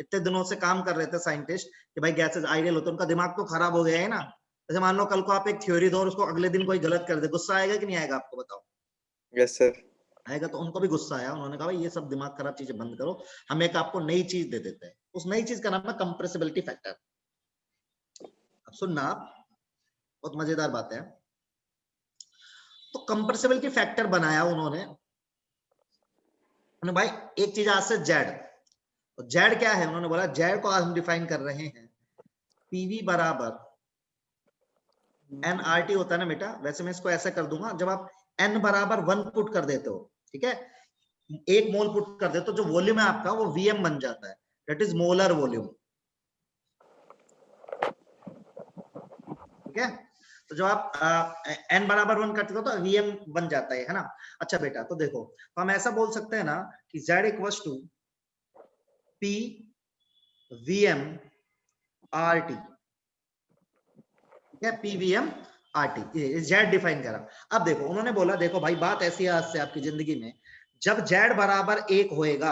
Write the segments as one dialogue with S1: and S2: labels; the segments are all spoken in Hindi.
S1: इतने दिनों से काम कर रहे थे साइंटिस्ट कि भाई गैसेस आइडियल होते हैं, उनका दिमाग तो खराब हो गया है ना। जैसे मान लो कल को आप एक थ्योरी दो और उसको अगले दिन कोई गलत कर दे, गुस्सा आएगा कि नहीं आएगा आपको बताओ?
S2: Yes sir.
S1: आएगा। तो उनको भी गुस्सा आया, उन्होंने कहा भाई ये सब दिमाग खराब चीजें बंद करो, हम एक आपको नई चीज दे देते हैं। उस नई चीज का नाम है कंप्रेसिबिलिटी फैक्टर। अब सुनना आप, बहुत मजेदार बात है। तो कंप्रेसिबिलिटी फैक्टर बनाया उन्होंने भाई एक चीज आज से जेड। तो जेड क्या है? उन्होंने बोला जेड को आज हम डिफाइन कर रहे हैं पीवी बराबर एन आर टी होता है ना बेटा, वैसे मैं इसको ऐसा कर दूंगा, जब आप एन बराबर 1 पुट कर देते हो, ठीक है, 1 मोल पुट कर देते हो, जो वॉल्यूम है आपका वो वीएम बन जाता है, दैट इज मोलर वॉल्यूम। ठीक है, तो जो आप एन बराबर 1 करते हो तो वीएम बन जाता है ना। अच्छा बेटा, तो देखो, तो हम ऐसा बोल सकते हैं ना कि Z equals to P V M R T, P V M R T, Z define करा। अब देखो उन्होंने बोला देखो भाई बात ऐसी है आज से आपकी जिंदगी में, जब जेड बराबर 1 होएगा,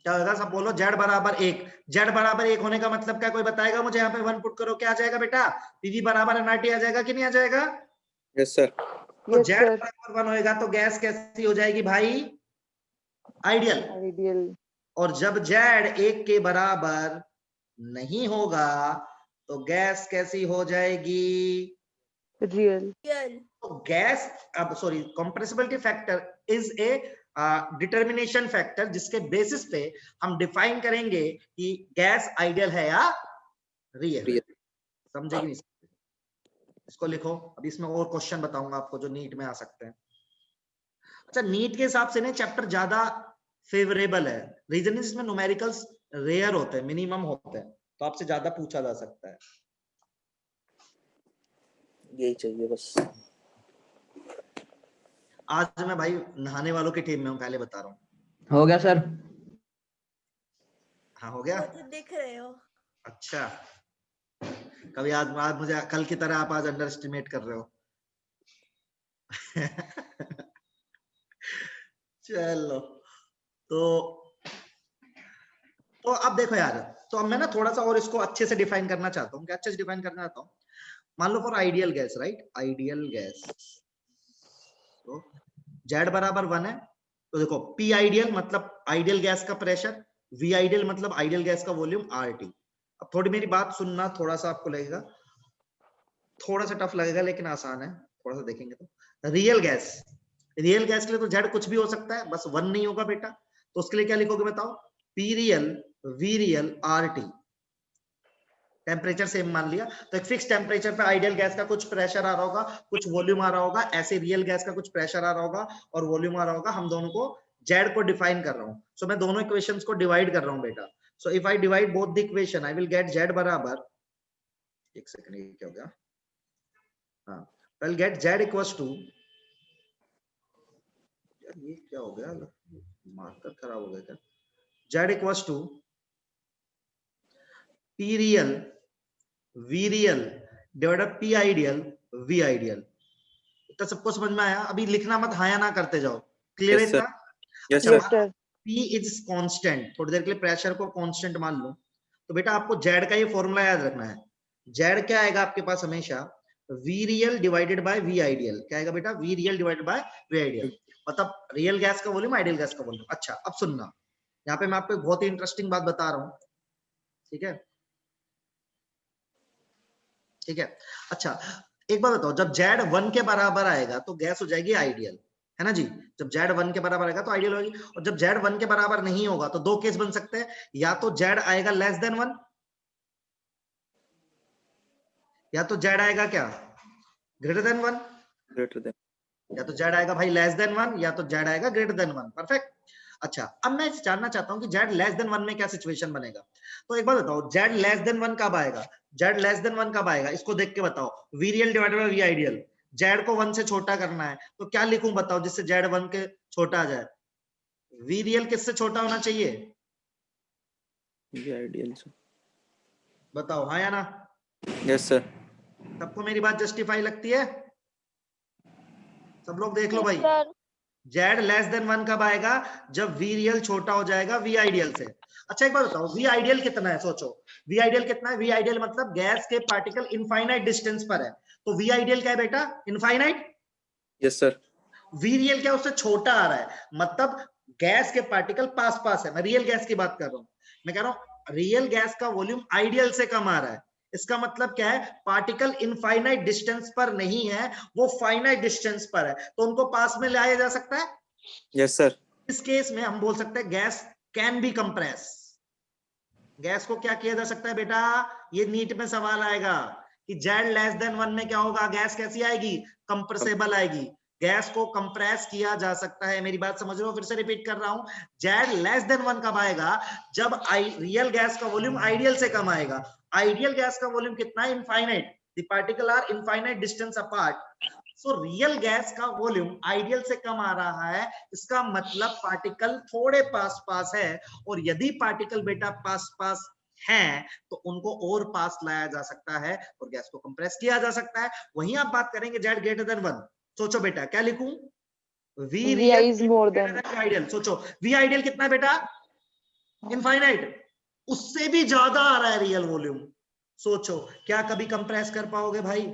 S1: क्या होगा? सब बोलो जेड बराबर 1। जेड बराबर 1 होने का मतलब क्या, कोई बताएगा मुझे? यहाँ पे 1 पुट करो, क्या आ जाएगा बेटा? पीवी बराबर एनआरटी आ जाएगा कि नहीं आ जाएगा?
S2: Yes sir.
S1: तो जेड बराबर 1 होएगा तो गैस कैसी हो जाएगी भाई? आइडियल। और जब जेड 1 के बराबर नहीं होगा तो गैस कैसी हो जाएगी? रियल। तो गैस, अब sorry, compressibility factor is a determination factor, जिसके बेसिस पे हम डिफाइन करेंगे कि गैस आइडियल है या रियल। समझे कि नहीं? इसको लिखो। अब इसमें और क्वेश्चन बताऊंगा आपको जो नीट में आ सकते हैं। अच्छा, नीट के हिसाब से ना चैप्टर ज्यादा फेवरेबल है, रीजन इसमें न्यूमेरिकल्स रेयर होते हैं, मिनिमम होते हैं, तो आपसे ज्यादा पूछा जा सकता है।
S2: यही चाहिए बस।
S1: आज मैं भाई नहाने वालों की टीम में हूँ, पहले बता रहा हूँ।
S3: हो गया सर?
S1: हाँ हो गया।
S4: तो दिख रहे हो।
S1: अच्छा, कभी आज मुझे कल की तरह आप आज अंडर एस्टिमेट कर रहे हो। चलो, तो अब देखो यार, तो अब मैं ना थोड़ा सा और इसको अच्छे से डिफाइन करना चाहता हूँ। क्या अच्छे से डिफाइन करना चाहता हूँ? मान लो for ideal gas, right, ideal gas, तो जेड बराबर 1 है, तो देखो पी आइडियल मतलब आइडियल गैस का प्रेशर, वी आइडियल मतलब आइडियल गैस का वॉल्यूम, आर टी। अब थोड़ी मेरी बात सुनना, थोड़ा सा आपको लगेगा, थोड़ा सा टफ लगेगा लेकिन आसान है, थोड़ा सा देखेंगे तो। रियल गैस, रियल गैस के लिए तो जेड कुछ भी हो सकता है, बस 1 नहीं होगा बेटा। तो उसके लिए क्या लिखोगे बताओ? P real V real R T. Temperature same मान लिया, तो एक फिक्स टेम्परेचर पे आइडियल गैस का कुछ प्रेशर आ रहा होगा, कुछ वॉल्यूम आ रहा होगा, ऐसे रियल गैस का कुछ प्रेशर आ रहा होगा और वॉल्यूम आ रहा होगा। हम दोनों को जेड को डिफाइन कर रहा हूं, सो मैं दोनों इक्वेशंस को डिवाइड कर रहा हूं बेटा। So if I divide both the equation I will get Z बराबर, एक सेकंड, ये क्या हो गया? हाँ, I will get Z equals to, यार ये क्या हो गया, मार्कर खराब हो गया क्या? Z equals to P real V real divided P ideal V ideal. तो सबको समझ में आया? अभी लिखना मत, हाँ या ना करते जाओ। क्लियर है इतना? अच्छा, P इज कांस्टेंट, थोड़ी देर के लिए प्रेशर को कांस्टेंट मान लो, तो बेटा आपको जेड का ये फॉर्मूला याद रखना है। जेड क्या आएगा आपके पास हमेशा? V real divided by V ideal. क्या आएगा बेटा? V real divided by V ideal, मतलब रियल गैस का वॉल्यूम आइडियल गैस का वॉल्यूम। अच्छा, अब सुनना, यहाँ पे मैं आपको एक बहुत ही इंटरेस्टिंग बात बता रहा हूँ, ठीक है? ठीक है, अच्छा एक बात बताओ, जब जेड 1 के बराबर आएगा तो गैस हो जाएगी आइडियल, है ना जी? जब जेड 1 के बराबर आएगा तो आइडियल होगी, और जब जेड 1 के बराबर नहीं होगा तो दो केस बन सकते हैं, या तो जेड आएगा लेस देन 1, या तो जेड आएगा क्या? Greater than 1।
S2: ग्रेटर देन,
S1: या तो जेड आएगा भाई लेस देन 1, या तो जेड आएगा ग्रेटर देन 1। परफेक्ट। अच्छा, अब मैं जानना चाहता हूं कि जेड लेस देन 1 में क्या सिचुएशन बनेगा। तो एक बात बताओ, जेड लेस देन 1 कब आएगा? जेड लेस देन 1 कब आएगा इसको देख के बताओ। V real divided by V ideal, Z को 1 से छोटा करना है, तो क्या लिखूं बताओ जिससे जेड 1 के छोटा आ जाए? वी रियल किससे छोटा होना चाहिए?
S2: V ideal sir.
S1: बताओ हाँ या ना?
S2: Yes sir.
S1: सबको मेरी बात जस्टिफाई लगती है? सब लोग देख लो भाई, जेड लेस देन 1 कब आएगा? जब वी रियल छोटा हो जाएगा वी आइडियल से। अच्छा एक बात बताओ, वी आइडियल कितना है? सोचो वी आइडियल कितना है? वी आइडियल मतलब गैस के पार्टिकल इनफाइनाइट डिस्टेंस पर है, तो वी आइडियल क्या है बेटा? Infinite.
S2: Yes sir.
S1: V real क्या? उससे छोटा आ रहा है, मतलब गैस के पार्टिकल पास पास है। मैं रियल गैस की बात कर रहा हूं, मैं कह रहा हूं रियल गैस का वॉल्यूम आइडियल से कम आ रहा है। इसका मतलब क्या है? पार्टिकल इनफाइनाइट डिस्टेंस पर नहीं है, वो फाइनाइट डिस्टेंस पर है, तो उनको पास में लाया जा सकता है।
S2: Yes sir.
S1: इस केस में हम बोल सकते हैं gas can be compress. Gas को क्या किया जा सकता है बेटा? ये नीट में सवाल आएगा कि जेड लेस देन 1 में क्या होगा? गैस कैसी आएगी? कंप्रेसेबल आएगी। गैस को कंप्रेस किया जा सकता है। मेरी बात समझ रहे हो? फिर से रिपीट कर रहा हूं, जेड लेस देन 1 कब आएगा? जब रियल गैस का वॉल्यूम आइडियल से कम आएगा। आइडियल गैस का वॉल्यूम कितना है? Infinite. The particle are infinite distance apart. So real gas का वॉल्यूम आइडियल से कम आ रहा है, इसका मतलब पार्टिकल थोड़े पास पास है, और यदि पार्टिकल बेटा पास पास हैं तो उनको और पास लाया जा सकता है और गैस को कंप्रेस किया जा सकता है। वहीं आप बात करेंगे जेड ग्रेटर देन 1। सोचो बेटा क्या लिखूं? V
S3: Vi
S1: real
S3: is more
S1: greater
S3: than.
S1: Then ideal. सोचो वी आइडियल कितना है बेटा? इनफाइनाइट। उससे भी ज्यादा आ रहा है रियल वॉल्यूम। सोचो क्या कभी कंप्रेस कर पाओगे भाई?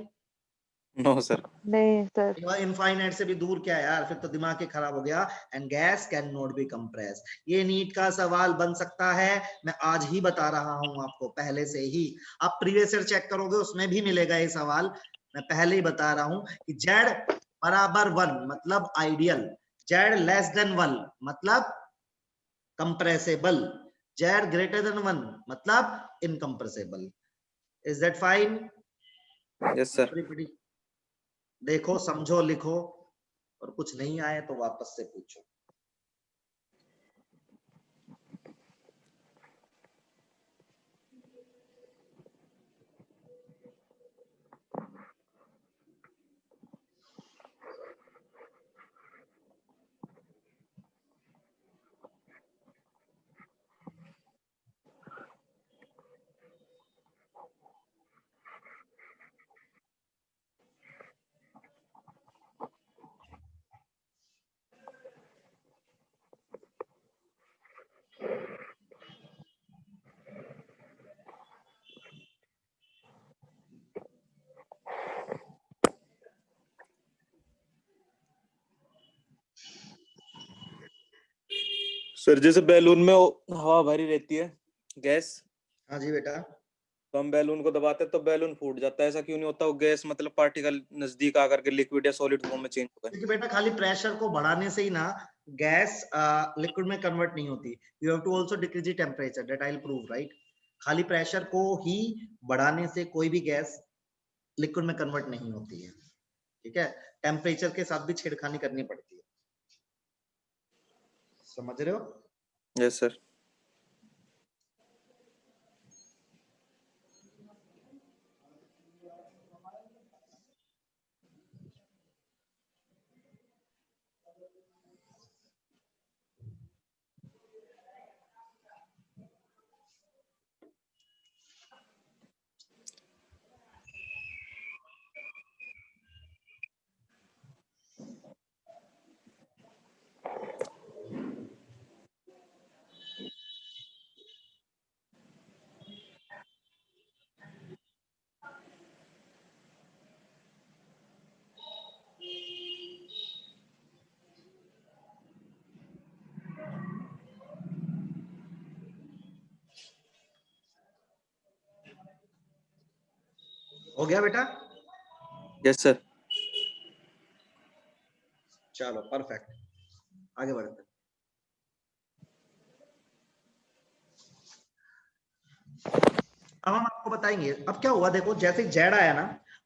S2: No sir.
S3: नहीं सर.
S1: इनफाइनाइट से भी दूर क्या है यार, फिर तो दिमाग ही खराब हो गया। And gas can not be compress. ये नीट का सवाल बन सकता है, मैं आज ही बता रहा हूं आपको पहले से ही। आप प्रीवियस ईयर चेक करोगे उसमें भी मिलेगा ये सवाल। मैं पहले ही बता रहा हूं कि जेड बराबर 1 मतलब आइडियल, जेड लेस देन 1 मतलब कंप्रेसेबल, जेड ग्रेटर देन 1 मतलब incompressible. Is that fine?
S2: Yes sir.
S1: देखो समझो लिखो, और कुछ नहीं आए तो वापस से पूछो।
S2: सर जैसे बैलून में हवा भरी रहती है गैस,
S1: हाँ जी बेटा।
S2: तो हम बैलून को दबाते हैं तो बैलून फूट जाता है, ऐसा क्यों नहीं होता? वो गैस मतलब पार्टिकल नजदीक आकर के लिक्विड या सॉलिड फॉर्म में चेंज होगा।
S1: क्योंकि बेटा खाली प्रेशर को बढ़ाने से ही ना गैस लिक्विड में कन्वर्ट नहीं होती। You have to also decrease the temperature, that I will prove, right? खाली प्रेशर को ही बढ़ाने से कोई भी गैस लिक्विड में कन्वर्ट नहीं होती है, ठीक है? टेम्परेचर के साथ भी छेड़खानी करनी पड़ती है, समझ रहे हो?
S2: Yes sir.
S1: हो गया बेटा?
S2: Yes sir.
S1: चलो परफेक्ट, आगे बढ़ते हैं। अब हम आपको बताएंगे अब क्या हुआ। देखो जैसे जेड आया ना,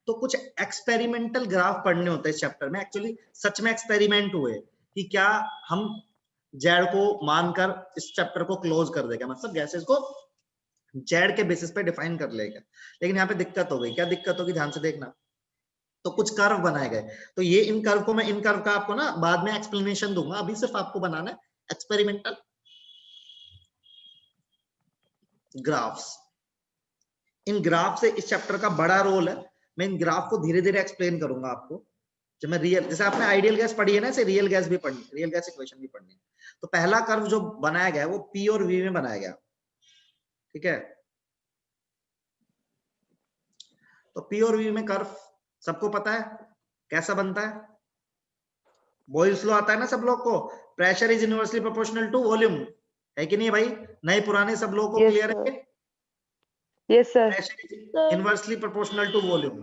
S1: तो कुछ एक्सपेरिमेंटल ग्राफ पढ़ने होते हैं इस चैप्टर में। एक्चुअली सच में एक्सपेरिमेंट हुए कि क्या हम जेड को मानकर इस चैप्टर को क्लोज कर देगा, मतलब गैसेस को जेड के बेसिस पे डिफाइन कर लेगा। लेकिन यहाँ पे दिक्कत हो गई। क्या दिक्कत होगी? ध्यान से देखना। तो कुछ कर्व बनाए गए, तो ये इन कर्व को मैं इन कर्व का आपको ना बाद में एक्सप्लेनेशन दूंगा, अभी सिर्फ आपको बनाना है एक्सपेरिमेंटल ग्राफ्स। इन ग्राफ से इस चैप्टर का बड़ा रोल है। मैं इन ग्राफ को धीरे धीरे एक्सप्लेन करूंगा आपको। जब मैं रियल, जैसे आपने आइडियल गैस पढ़ी है ना, ऐसे रियल गैस भी पढ़नी, रियल गैस इक्वेशन भी पढ़नी। तो पहला कर्व जो बनाया गया है वो पी और वी में बनाया गया। ठीक है, तो पी और वी में कर्व सबको पता है कैसा बनता है, बॉयल्स लॉ आता है ना सब लोग को, pressure is inversely proportional to volume, है कि नहीं भाई, नए पुराने सब लोगों को क्लियर है?
S3: Yes sir.
S1: Pressure is inversely proportional to volume,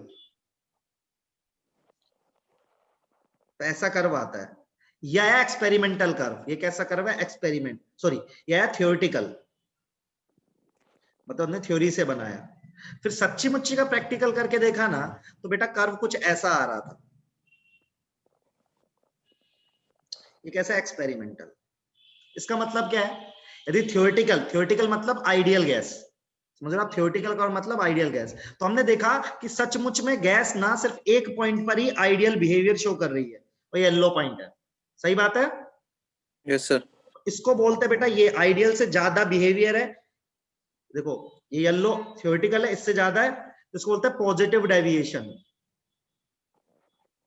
S1: तो ऐसा कर्व आता है। यह एक्सपेरिमेंटल कर्व, ये कैसा कर्व है, एक्सपेरिमेंट, सॉरी यह थ्योरेटिकल, मतलब हमने थ्योरी से बनाया, फिर सच्ची मुच्ची का प्रैक्टिकल करके देखा ना, तो बेटा कर्व कुछ ऐसा आ रहा था, ये कैसा एक्सपेरिमेंटल। इसका मतलब क्या है, यदि थ्योरेटिकल मतलब आइडियल गैस, समझ रहे आप, थ्योरेटिकल का मतलब आइडियल गैस, तो हमने देखा कि सचमुच में गैस ना सिर्फ एक पॉइंट पर ही आइडियल बिहेवियर शो कर रही है, वो येलो पॉइंट है, सही बात है?
S2: Yes sir.
S1: इसको बोलते हैं बेटा ये आइडियल से ज्यादा बिहेवियर है, देखो ये येलो थ्योरेटिकल है, इससे ज्यादा है, तो इसको बोलते हैं पॉजिटिव डेविएशन।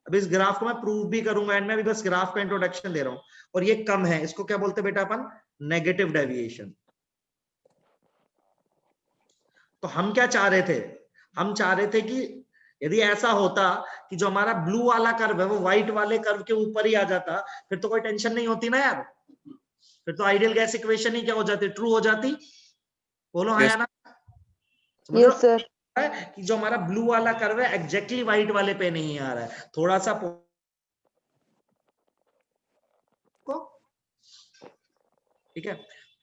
S1: अभी इस ग्राफ को मैं प्रूव भी करूंगा एंड में, अभी बस ग्राफ का इंट्रोडक्शन दे रहा हूं, और ये कम है, इसको क्या बोलते हैं बेटा अपन, नेगेटिव डेविएशन। तो हम क्या चाह रहे थे, हम चाह रहे थे कि यदि ऐसा होता कि जो हमारा ब्लू वाला कर्व है वो व्हाइट वाले कर्व के ऊपर ही आ जाता, फिर तो कोई टेंशन नहीं होती ना यार, फिर तो आइडियल गैस इक्वेशन ही क्या हो जाती, ट्रू हो जाती, बोलो हाँ या ना, समझ
S3: यस सर।
S1: रहे हो कि जो हमारा ब्लू वाला कर्व है एग्जैक्टली व्हाइट वाले पे नहीं आ रहा है, थोड़ा सा ठीक है।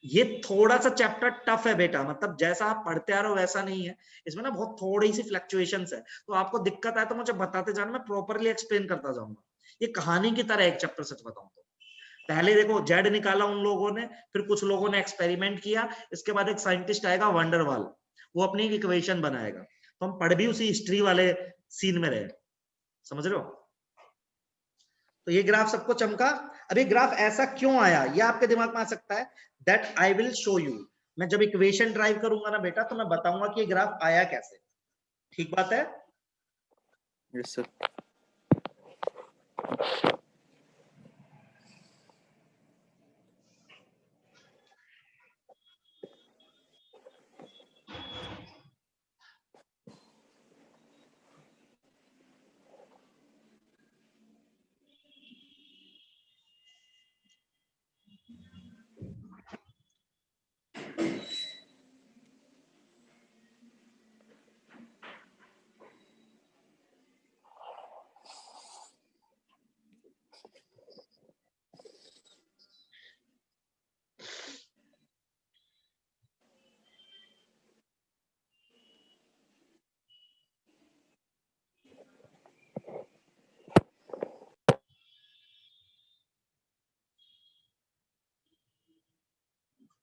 S1: ये थोड़ा सा चैप्टर टफ है बेटा, मतलब जैसा आप पढ़ते आ रहे हो वैसा नहीं है, इसमें ना बहुत थोड़ी सी फ्लक्चुएशंस है, तो आपको दिक्कत आए तो मुझे बताते जाना, मैं प्रॉपरली एक्सप्लेन करता जाऊंगा, ये कहानी की तरह एक चैप्टर, सच बताऊं तो। पहले देखो जेड निकाला उन लोगों ने, फिर कुछ लोगों ने एक्सपेरिमेंट किया, इसके बाद एक साइंटिस्ट आएगा वंडरवाल, वो अपनी एक इक्वेशन बनाएगा, तो हम पढ़ भी उसी हिस्ट्री वाले सीन में रहे, समझ रहे हो? तो ये ग्राफ सबको चमका। अब ये ग्राफ ऐसा क्यों आया, ये आपके दिमाग में आ सकता है, that I will show you, मैं जब इक्वेशन ड्राइव करूंगा ना बेटा, तो मैं बताऊंगा कि ये ग्राफ आया कैसे, ठीक बात है?
S2: Yes sir.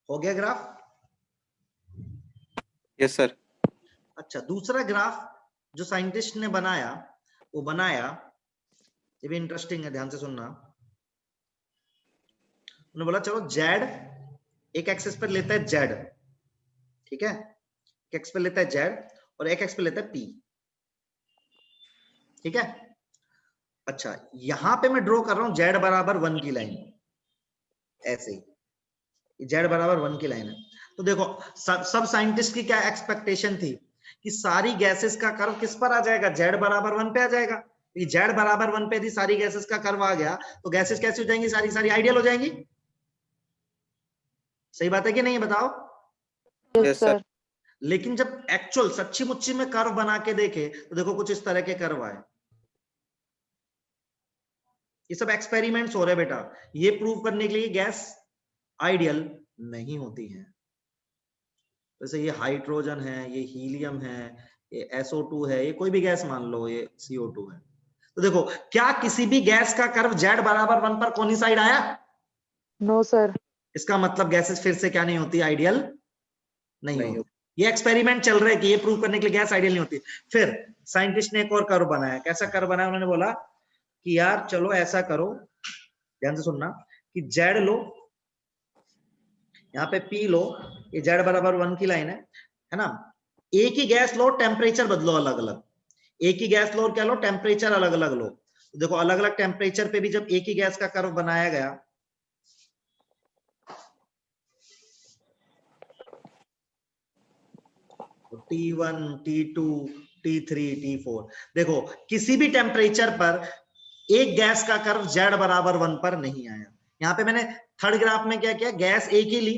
S1: हो गया ग्राफ?
S2: Yes sir.
S1: अच्छा, दूसरा ग्राफ जो साइंटिस्ट ने बनाया, वो बनाया, ये भी इंटरेस्टिंग है, ध्यान से सुनना। उन्होंने बोला चलो जेड एक एक्सिस पर लेता है जेड, ठीक है, एक एक्स पे लेता है जेड और एक एक्स पे लेता है पी, ठीक है। अच्छा, यहां पे मैं ड्रॉ कर रहा हूं जेड बराबर 1 की लाइन, ऐसे ही जेड बराबर 1 की लाइन है। तो देखो सब साइंटिस्ट की क्या एक्सपेक्टेशन थी कि सारी गैसेस का कर्व किस पर आ जाएगा, जेड बराबर 1 पे आ जाएगा। जेड बराबर 1 पे यदि सारी गैसेस का कर्व आ गया तो गैसेस कैसी हो जाएंगी, सारी सारी आइडियल हो जाएंगी, सही बात है कि नहीं, बताओ?
S3: Yes sir.
S1: लेकिन जब एक्चुअल सच्ची मुच्ची में कर्व बना के देखे तो देखो कुछ इस तरह के कर्व आए। ये सब एक्सपेरिमेंट्स हो रहे हैं बेटा, ये प्रूव करने के लिए गैस आइडियल नहीं होती है। जैसे ये हाइड्रोजन है, ये हीलियम है, ये SO2 है, ये कोई भी गैस मान लो, ये CO2 है। तो देखो क्या किसी भी गैस का कर्व जेड बराबर 1 पर कोइंसाइड आया?
S3: No sir.
S1: इसका मतलब गैसेस फिर से क्या नहीं होती, आइडियल नहीं
S2: नहीं
S1: होती। ये एक्सपेरिमेंट चल रहे हैं कि ये प्रूव करने के लिए गैस आइडियल नहीं होती। फिर साइंटिस्ट ने एक और कर्व बनाया, कैसा कर्व बनाया, उन्होंने बोला कि यार चलो ऐसा करो, ध्यान से सुनना, कि जेड लो, यहाँ पे पी लो, ये जेड बराबर 1 की लाइन है ना, एक ही गैस लो, टेम्परेचर बदलो अलग अलग, एक ही गैस लो और क्या लो, टेम्परेचर अलग अलग लो। तो देखो अलग अलग टेम्परेचर पे भी जब एक ही गैस का कर्व बनाया गया, T1, T2, T3, T4। देखो किसी भी टेम्परेचर पर एक गैस का कर्व Z बराबर 1 पर नहीं आया। यहाँ पे मैंने थर्ड ग्राफ में क्या किया, गैस एक ही ली,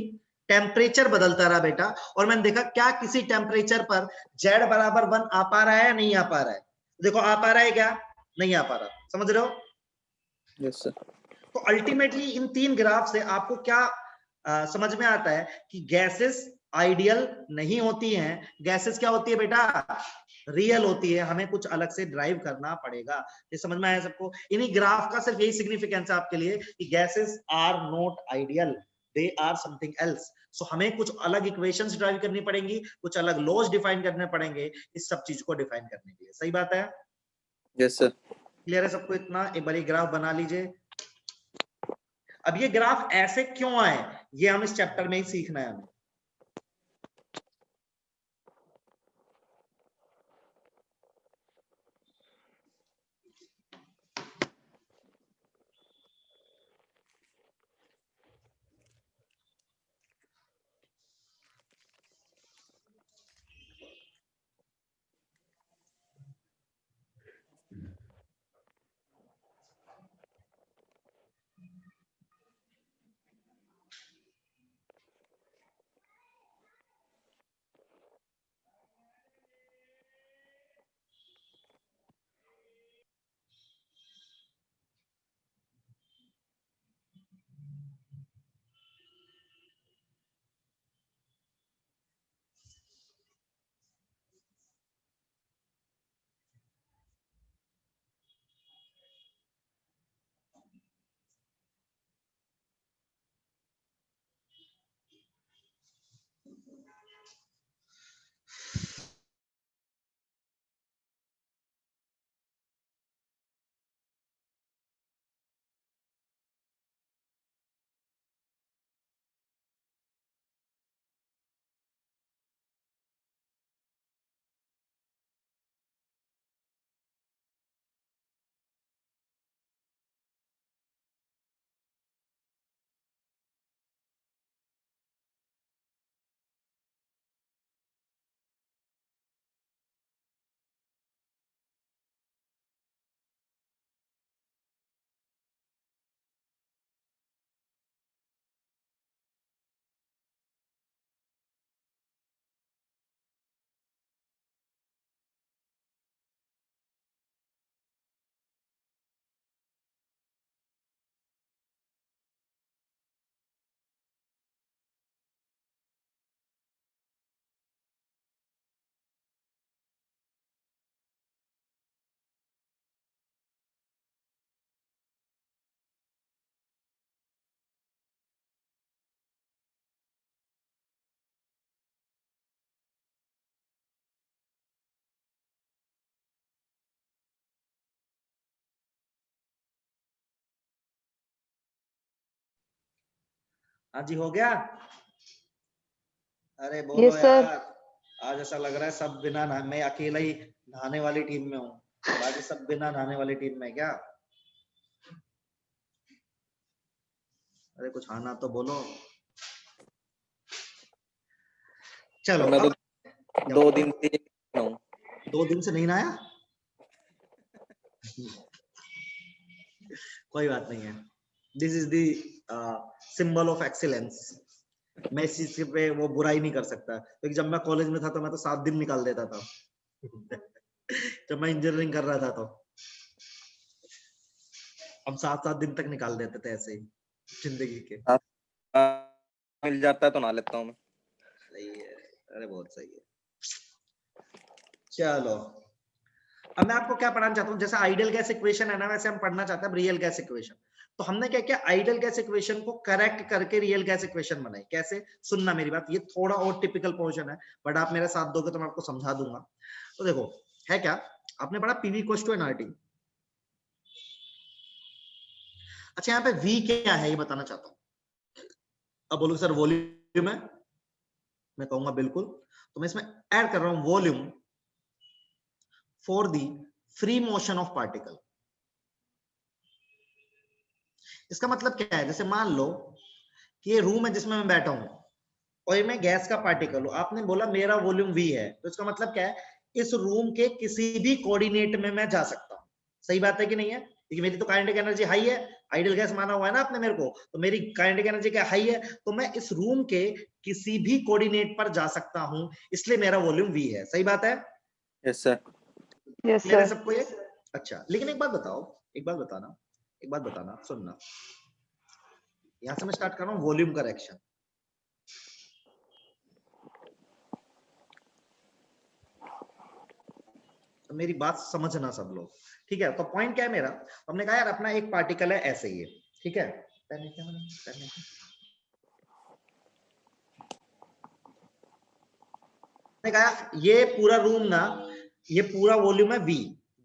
S1: टेम्परेचर बदलता रहा बेटा, और मैंने देखा क्या किसी टेम्परेचर पर Z बराबर 1 आ पा रहा है या नहीं आ पा रहा है। देखो आ पा रहा है क्या, नहीं आ पा रहा, समझ रहे हो।
S2: Yes sir.
S1: तो अल्टीमेटली इन तीन ग्राफ से आपको क्या समझ में आता है कि गैसेस आइडियल नहीं होती हैं, गैसेस क्या होती है बेटा, रियल होती है, हमें कुछ अलग से ड्राइव करना पड़ेगा। ये समझ में आया सबको। इन्हीं ग्राफ का सिर्फ यही सिग्निफिकेंस है आपके लिए कि gases are not ideal, they are something else. So हमें कुछ अलग इक्वेशंस ड्राइव करनी पड़ेंगी, कुछ अलग लॉज डिफाइन करने पड़ेंगे इस सब चीज को डिफाइन करने के लिए। सही बात है,
S2: यस सर।
S1: क्लियर है सबको इतना। एक बार ग्राफ बना लीजिए। अब ये ग्राफ ऐसे क्यों आए, ये हम इस चैप्टर में ही सीखना है हमें। हाँ जी, हो गया। अरे बोलो
S3: यस सर।
S1: यार, आज ऐसा लग रहा है सब बिना नहा, मैं अकेला ही नहाने वाली टीम में हूँ, बाकी सब बिना नहाने वाली टीम में है क्या। अरे कुछ आना तो बोलो। चलो
S2: मैं तो
S1: अब
S2: 2 दिन से हूँ।
S1: 2 दिन से नहीं नहाया, कोई बात नहीं है। This is the symbol of excellence. मैं इस चीज पे वो बुराई नहीं कर सकता, क्योंकि जब मैं कॉलेज में था तो मैं तो 7 दिन निकाल देता था जब मैं इंजीनियरिंग कर रहा था तो हम 7-7 दिन तक निकाल देते थे ऐसे ही जिंदगी के।
S2: मिल जाता है तो नहा लेता हूँ मैं।
S1: सही है, अरे बहुत सही है। चलो अब मैं आपको क्या पढ़ाना चाहता हूँ, जैसे आइडियल गैस इक्वेशन है ना, वैसे हम पढ़ना चाहते हैं रियल गैस इक्वेशन। तो हमने क्या किया, आइडियल गैस इक्वेशन को करेक्ट करके रियल गैस इक्वेशन बनाई। कैसे, सुनना मेरी बात, ये थोड़ा और टिपिकल पोर्शन है, बट आप मेरा साथ दोगे तो मैं आपको समझा दूंगा। तो देखो है क्या, आपने पढ़ा पीवी इक्वल्स टू एनआरटी। अच्छा यहाँ पे वी क्या है ये बताना चाहता हूँ। अब बोलोगे सर वॉल्यूम है, मैं कहूंगा बिल्कुल। तो मैं इसमें ऐड कर रहा हूं volume for the free motion of particle. इसका मतलब क्या है, जैसे मान लो कि ये रूम है जिसमें मैं बैठा हूं, और ये मैं गैस का पार्टिकल हूं, आपने बोला मेरा वॉल्यूम v है, तो इसका मतलब क्या है, इस रूम के किसी भी कोऑर्डिनेट में मैं जा सकता हूं। सही बात है कि नहीं है? क्योंकि मेरी तो काइनेटिक एनर्जी हाई है, आइडियल गैस माना हुआ है ना आपने मेरे को, तो मेरी काइनेटिक एनर्जी क्या हाई है, तो मैं इस रूम के किसी भी कोऑर्डिनेट पर जा सकता हूं, इसलिए मेरा वॉल्यूम v है। सही बात है?
S2: Yes sir.
S3: यस
S1: क्लियर है
S3: सर।
S1: सबको ये? अच्छा, लेकिन एक बात बताओ, एक बात बताना, सुनना, यहां से मैं स्टार्ट कर रहा हूं वॉल्यूम करेक्शन। तो मेरी बात समझना सब लोग, ठीक है? तो पॉइंट क्या है मेरा, हमने कहा यार अपना एक पार्टिकल है ऐसे ही है, ठीक है? हमने कहा ये पूरा रूम ना, ये पूरा वॉल्यूम है v,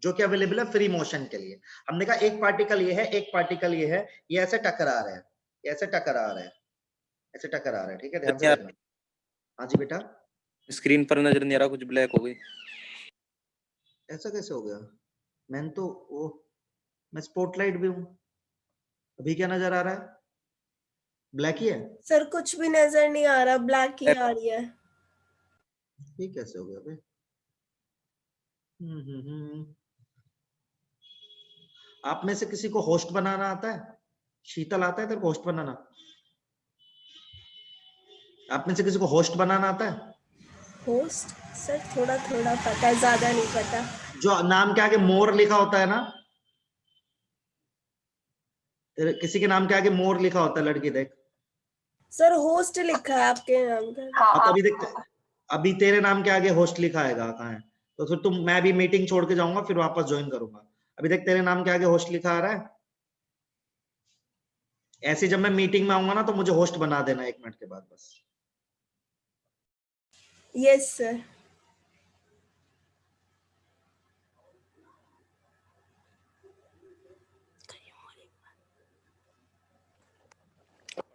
S1: जो कि अवेलेबल है फ्री मोशन के लिए। हमने कहा एक पार्टिकल ये है, एक पार्टिकल ये है, ये ऐसे टकरा रहे हैं, ये ऐसे टकरा रहे हैं, ऐसे टकरा रहे हैं, ठीक है? ध्यान से देखना। हाँ जी बेटा।
S2: स्क्रीन पर नजर नहीं आ रहा, कुछ ब्लैक हो गई।
S1: ऐसा कैसे हो गया? मैंने तो वो, मैं स्पॉटलाइट भी हूँ, अभी क्या नजर आ रहा है? ब्लैक ही है।
S4: सर कुछ भी नजर नहीं आ रहा, ब्लैक ही आ रही है।
S1: ये कैसे हो गया भाई? आप में से किसी को होस्ट बनाना आता है? शीतल आता है तेरे को होस्ट बनाना? आप में से किसी को होस्ट बनाना आता है?
S4: होस्ट सर थोड़ा थोड़ा पता है, ज्यादा नहीं पता।
S1: जो नाम के आगे मोर लिखा होता है ना, तेरे किसी के नाम के आगे मोर लिखा होता है, लड़की देख।
S4: सर होस्ट लिखा है आपके नाम का।
S1: हाँ, तो अभी देख, अभी तेरे नाम के आगे होस्ट लिखा है, कहाँ है? तो फिर तुम, मैं भी मीटिंग छोड़ के जाऊंगा, फिर वापस ज्वाइन करूंगा। अभी देख तेरे नाम के आगे होस्ट लिखा आ रहा है। ऐसे जब मैं मीटिंग में आऊंगा ना, तो मुझे होस्ट बना देना 1 मिनट के बाद बस।
S4: Yes sir.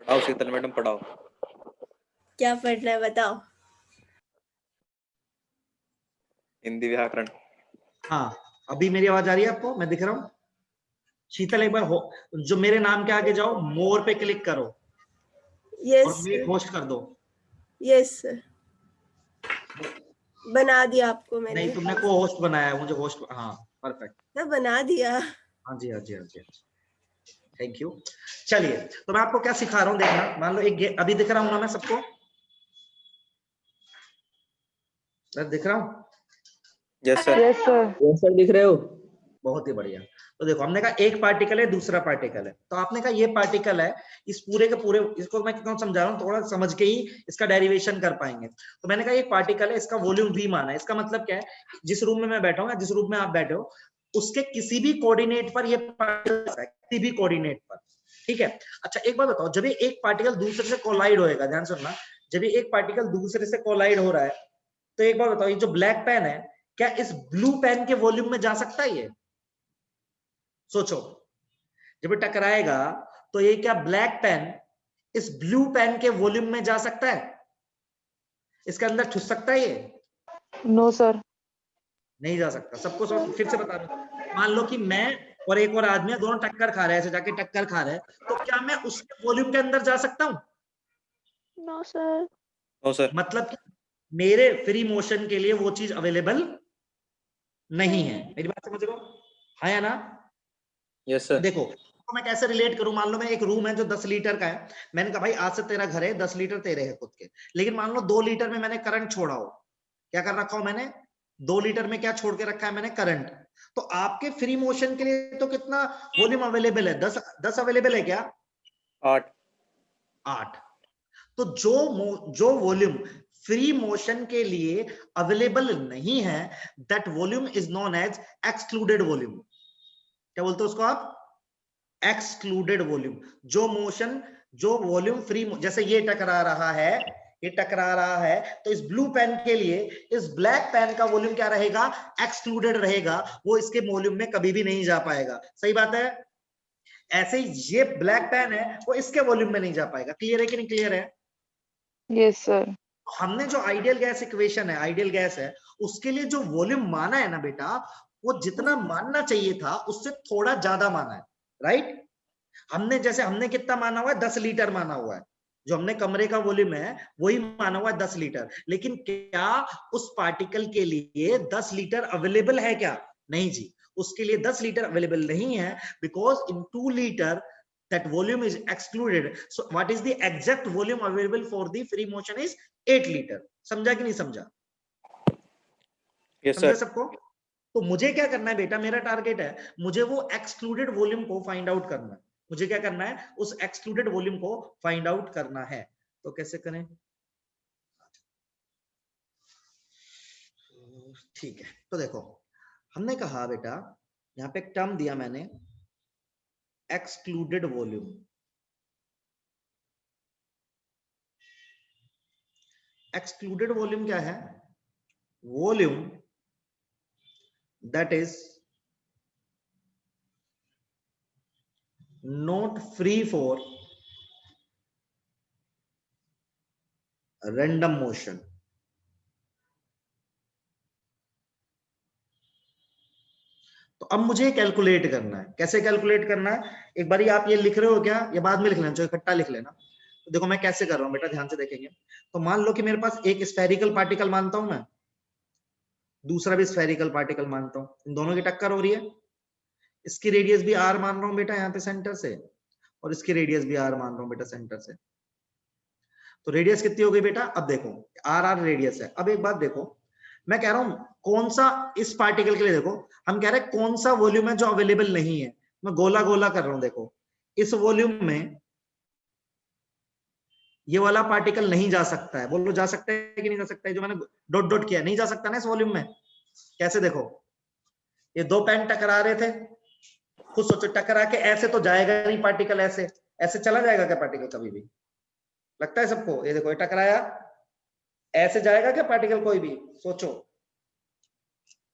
S2: पढ़ाओ शीतल मैडम, पढ़ाओ।
S4: क्या पढ़ना है बताओ?
S2: हिंदी व्याकरण।
S1: हाँ, अभी मेरी आवाज आ रही है आपको? मैं दिख रहा हूँ? शीतल एक बार जो मेरे नाम के आगे जाओ, मोर पे क्लिक करो और
S4: यस
S1: मेक होस्ट कर दो।
S4: यस सर, बना दिया आपको मैंने।
S1: नहीं, तुमने को होस्ट बनाया है, मुझे होस्ट, हाँ परफेक्ट।
S4: ना बना दिया।
S1: हाँ जी, हाँ जी, हाँ जी, थैंक यू। चलिए, तो मैं आपको क्या सिखा रहा हूँ, देखना। मान लो एक अभी दिख रहा हूँ ना मैं सबको? मैं दिख रहा हूँ?
S2: Yes sir.
S3: Yes sir.
S5: Yes sir, दिख रहे हो?
S1: बहुत ही बढ़िया। तो देखो, हमने कहा एक पार्टिकल है, दूसरा पार्टिकल है, तो आपने कहा ये पार्टिकल है, इस पूरे के पूरे, इसको मैं क्यों समझा रहा हूँ, थोड़ा समझ के ही इसका डेरिवेशन कर पाएंगे। तो मैंने कहा एक पार्टिकल है, इसका वॉल्यूम v माना है। इसका मतलब क्या है, जिस रूम में मैं बैठा हूँ या जिस रूम में आप बैठे हो, उसके किसी भी कोऑर्डिनेट पर ये पार्टिकल है, किसी भी कोऑर्डिनेट पर, ठीक है? अच्छा, एक बात बताओ, जब एक पार्टिकल दूसरे से कोलाइड होएगा, ध्यान सुनना, जब एक पार्टिकल दूसरे से कोलाइड हो रहा है, तो एक बात बताओ, ये जो ब्लैक पेन है, क्या इस ब्लू पेन के वॉल्यूम में जा सकता है? ये सोचो, जब टकराएगा तो ये क्या ब्लैक पेन इस ब्लू पेन के वॉल्यूम में जा सकता है? इसके अंदर ठुस सकता है ये?
S3: No sir.
S1: नहीं जा सकता। सबको फिर से बता रहा हूं, मान लो कि मैं और एक और आदमी दोनों टक्कर खा रहे हैं, ऐसे जाके टक्कर खा रहे हैं, तो क्या मैं उसके वॉल्यूम के अंदर जा सकता हूं?
S3: No sir.
S2: No sir.
S1: मतलब कि मेरे फ्री मोशन के लिए वो चीज अवेलेबल नहीं है। मेरी बात समझ रहे हो? हाँ या ना?
S2: Yes sir.
S1: देखो, तो मैं कैसे रिलेट करूं, मान लो मैं एक रूम है जो 10 लीटर का है, मैंने कहा भाई आज से तेरा घर है, 10 लीटर तेरे है खुद के, लेकिन मान लो 2 लीटर में मैंने करंट छोड़ा हो। क्या कर रखा हो मैंने? 2 लीटर में क्या छोड़ के रखा है मैंने? करंट। तो आपके फ्री मोशन के लिए तो कितना वॉल्यूम अवेलेबल है? 10 अवेलेबल है क्या? 8। तो जो वॉल्यूम फ्री मोशन के लिए अवेलेबल नहीं है, that volume is known as excluded volume. क्या बोलते हो उसको आप? Excluded volume. जो वॉल्यूम फ्री, जैसे ये टकरा रहा है, ये टकरा रहा है, तो इस ब्लू पेन के लिए इस ब्लैक पेन का वॉल्यूम क्या रहेगा? एक्सक्लूडेड रहेगा, वो इसके वॉल्यूम में कभी भी नहीं जा पाएगा। सही बात है? ऐसे ही ये ब्लैक पेन है, वो इसके वॉल्यूम में नहीं जा पाएगा। क्लियर है कि नहीं क्लियर है?
S3: Yes sir.
S1: हमने जो आइडियल गैस इक्वेशन है, आइडियल गैस है, उसके लिए जो वॉल्यूम माना है ना बेटा, वो जितना मानना चाहिए था उससे थोड़ा ज्यादा माना है, राइट? हमने कितना माना हुआ है? 10 लीटर माना हुआ है। जो हमने कमरे का वॉल्यूम है वही माना हुआ है 10 लीटर, लेकिन क्या उस पार्टिकल के लिए 10 लीटर अवेलेबल है क्या? नहीं जी, उसके लिए 10 लीटर अवेलेबल नहीं है, because in 2 litre that volume is excluded. So what is the exact volume available for the free motion is 8 liter. समझा कि नहीं समझा?
S2: यस
S1: समझा
S2: सर।
S1: सबको? तो मुझे क्या करना है बेटा, मेरा टारगेट है, मुझे वो एक्सक्लूडेड वॉल्यूम को फाइंड आउट करना है। मुझे क्या करना है? उस एक्सक्लूडेड वॉल्यूम को फाइंड आउट करना है। तो कैसे करें? ठीक है, तो देखो हमने कहा बेटा, यहाँ पे एक टर्म दिया मैंने, एक्सक्लूडेड वॉल्यूम। एक्सक्लूडेड वॉल्यूम क्या है? Volume that is not free for random motion. तो अब मुझे कैलकुलेट करना है। कैसे कैलकुलेट करना है? एक बारी आप ये लिख रहे हो क्या, या बाद में लिख लेना, जो इकट्ठा लिख लेना। तो देखो मैं कैसे कर रहा हूं बेटा, ध्यान से देखेंगे। तो मान लो कि मेरे पास एक स्फेरिकल पार्टिकल मानता हूं मैं, दूसरा भी स्फेरिकल पार्टिकल मानता हूं, इन दोनों की टक्कर हो रही है। इसकी रेडियस भी आर मान रहा हूं बेटा यहाँ पे सेंटर से, और इसकी रेडियस भी आर मान रहा हूं बेटा सेंटर से। तो रेडियस कितनी हो गई बेटा? अब देखो आर आर रेडियस है। अब एक बात देखो, मैं कह रहा हूं कौन सा, इस पार्टिकल के लिए देखो हम कह रहे हैं कौन सा वॉल्यूम है जो अवेलेबल नहीं है। मैं गोला गोला कर रहा हूं, देखो इस वॉल्यूम में ये वाला पार्टिकल नहीं जा सकता है। बोलो जा सकता है कि नहीं जा सकता है? जो मैंने डॉट डॉट किया नहीं जा सकता ना इस वॉल्यूम में। कैसे? देखो ये दो पेन टकरा रहे थे, खुद सोचो टकरा के ऐसे तो जाएगा नहीं पार्टिकल, ऐसे ऐसे चला जाएगा क्या पार्टिकल कभी भी? लगता है सबको? ये देखो ये टकराया, ऐसे जाएगा क्या पार्टिकल कोई भी? सोचो,